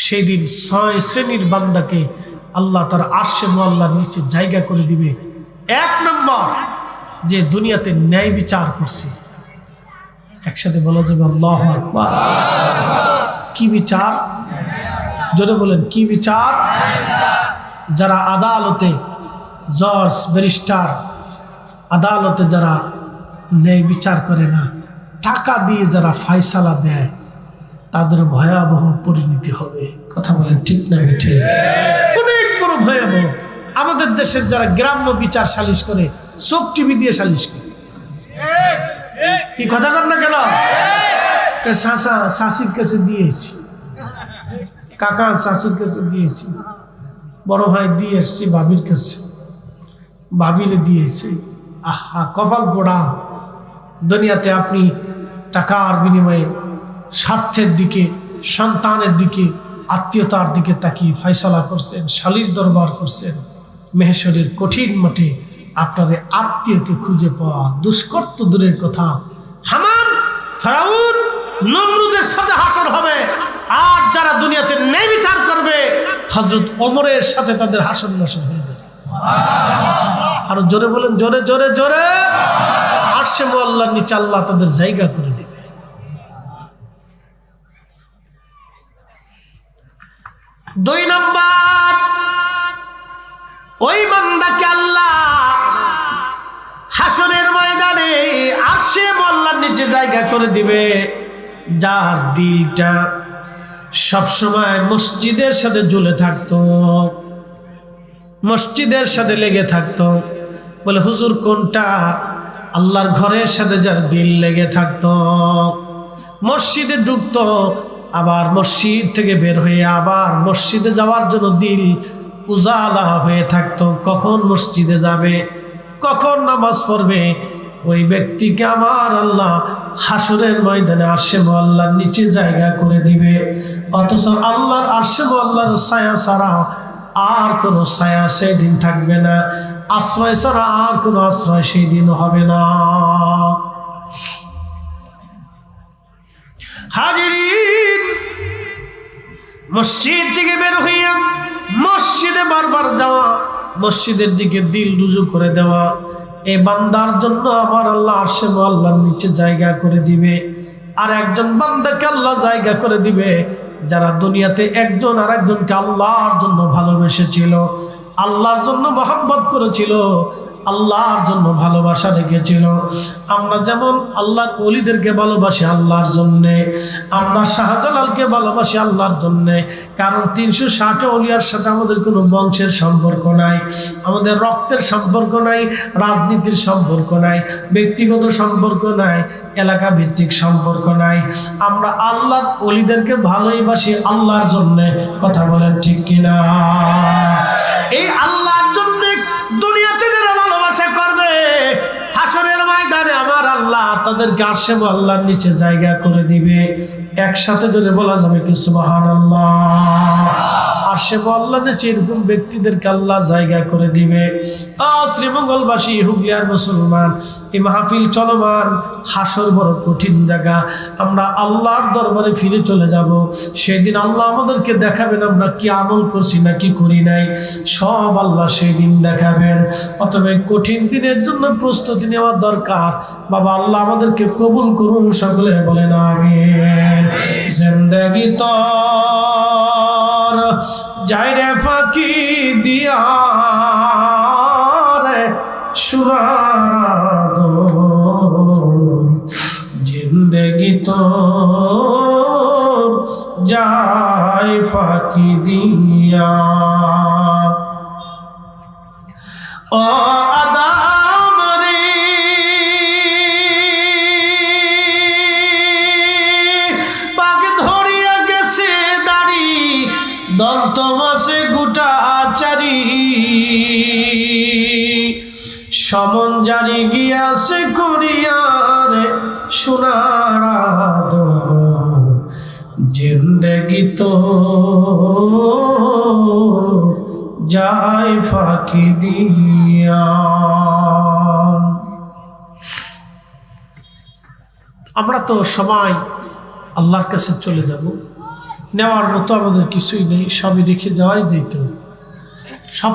সেই দিন 6 শ্রেণীর বান্দাকে আল্লাহ তার আরশে মুআল্লার নিচে জায়গা করে দিবে। 1 নম্বর, যে দুনিয়াতে ন্যায় বিচার করছে। একসাথে বলা যাবে আল্লাহু আকবার। কি বিচার? জোরে বলেন, কি বিচার? যারা আদালতে জজ ব্যারিস্টার, আদালতে যারা ন্যায় বিচার করে না, টাকা দিয়ে যারা ফায়সালা দেয় তাদের ভয়াবহ পরিণতি হবে। কথা বলেন ঠিক না বেঠে? অনেক বড় ভয়াবহ। আমাদের দেশের যারা গ্রাম্য বিচার সালিশ করে চোখ টিভি দিয়ে সালিশ করে, কি কথা কর না কেন? শাশির কাছে দিয়েছি, কাকা শাশির কাছে দিয়েছি, বড় ভাই দিয়ে এসছি ভাবির কাছে, ভাবিরে দিয়েছি। আহা, কপাল পোড়া। দুনিয়াতে আপনি টাকার বিনিময়ে স্বার্থের দিকে, সন্তানের দিকে, আত্মীয়তার দিকে তাকিয়ে ফয়সালা করছেন, সালিশ দরবার করছেন। মেহেশ্বরের কঠিন মাঠে আপনার আত্মীয়কে খুঁজে পাওয়া দুষ্কর তো দূরের কথা। হামান, ফেরাউন, নমরুদের সাথে হাসর হবে, আর যারা দুনিয়াতে ন্যায় বিচার করবে হযরত ওমরের সাথে তাদের হাসর নাসর হয়ে যাবে। আরো জোরে বলেন, জোরে জোরে জোরে। আরশে মুআল্লার নিচে আল্লাহ তাদের জায়গা করে দিবে। দুই নম্বর, ওই বান্দাকে আল্লাহ হাসরের ময়দানে আরশে মুআল্লার নিচে জায়গা করে দিবে যার দিলটা সবসময় মসজিদের সাথে ঝুলে থাকতো, মসজিদের সাথে লেগে থাকতো। বলে হুজুর কোনটা? আল্লাহর ঘরের সাথে যার দিল লেগে থাকতো, মসজিদে ঢুকতো, আবার মসজিদ থেকে বের হয়ে আবার মসজিদে যাওয়ার জন্য দিল উজালা হয়ে থাকতো। কখন মসজিদে যাবে, কখন নামাজ পড়বে, ওই ব্যক্তিকে আমার আল্লাহ হাসরের ময়দানে আরশে মুআল্লার নিচে জায়গা করে দিবে। অথচ আল্লাহর আরশে মুআল্লার ছায়া ছাড়া আর কোনো ছায়া সেই দিন থাকবে না, আশ্রয় ছাড়া আর কোনো আশ্রয় সেই দিন হবে না। হাজিরিন, মসজিদ থেকে বের হইয়া মসজিদে বারবার যাওয়া, মসজিদের দিকে দিল রুজু করে দেওয়া, এই বান্দার জন্য আমার আল্লাহ আরশে মুআল্লার নিচে জায়গা করে দিবে। আর একজন বান্দাকে আল্লাহ জায়গা করে দিবে যারা দুনিয়াতে একজন আর একজনকে আল্লাহর জন্য ভালোবেসেছিল, আল্লাহর জন্য মহব্বত করেছিল, আল্লাহর জন্য ভালোবাসা রেখেছিল। আমরা যেমন আল্লাহর ওলিদেরকে ভালোবাসি আল্লাহর জন্যে, আমরা শাহজালালকে ভালোবাসি আল্লাহর জন্যে, কারণ 360 ওলিয়ার সাথে আমাদের কোনো বংশের সম্পর্ক নাই, আমাদের রক্তের সম্পর্ক নাই, রাজনীতির সম্পর্ক নাই, ব্যক্তিগত সম্পর্ক নাই, এলাকা ভিত্তিক সম্পর্ক নাই। আমরা আল্লাহর ওলিদেরকে ভালোই বাসি আল্লাহর জন্যে। কথা বলেন ঠিক কিনা? এই আল্লাহর জন্য দুনিয়াতে যারা ভালোবাসা করবে হাসরের ময়দানে আমার আল্লাহ তাদেরকে আরশে মুআল্লার নিচে জায়গা করে দিবে। একসাথে যদি বলা যাবে কি সুবহানাল্লাহ। আরশে মুআল্লার নিচে এরকম ব্যক্তিদেরকে আল্লাহ জায়গা করে দিবে। শ্রীমঙ্গলবাসী, হুগলিয়ার মুসলমান, এই মাহফিল চলমান, হাসর বড় কঠিন জায়গা। আমরা আল্লাহর দরবারে ফিরে চলে যাব। সেদিন আল্লাহ আমাদেরকে দেখাবেন আমরা কি আমল করছি না কি করি নাই, সব আল্লাহ সেই দিন দেখাবেন। অতএব কঠিন দিনের জন্য প্রস্তুতি নেওয়া দরকার। বাবা আল্লাহ আমাদেরকে কবুল করুন, সকলে বলেন আমিন। জিন্দেগি তো যায় রে ফাঁকি দিয়া রে সুরার, জিন্দেগি তো যায় ফাঁকি দিয়া। ও আদম রে পাক ধরিয়া গেছে দাড়ি, দন্ত মাসে গোটা চারি, সমন জারি গিয়াছে করিয়ারে সোনার আদম, জিন্দেগি তো যায় ফাঁকি দিয়া। আমরা তো সবাই আল্লাহর কাছে চলে যাব, নেওয়ার মতো আমাদের কিছুই নেই, সবই রেখে যাওয়াই যেত। সব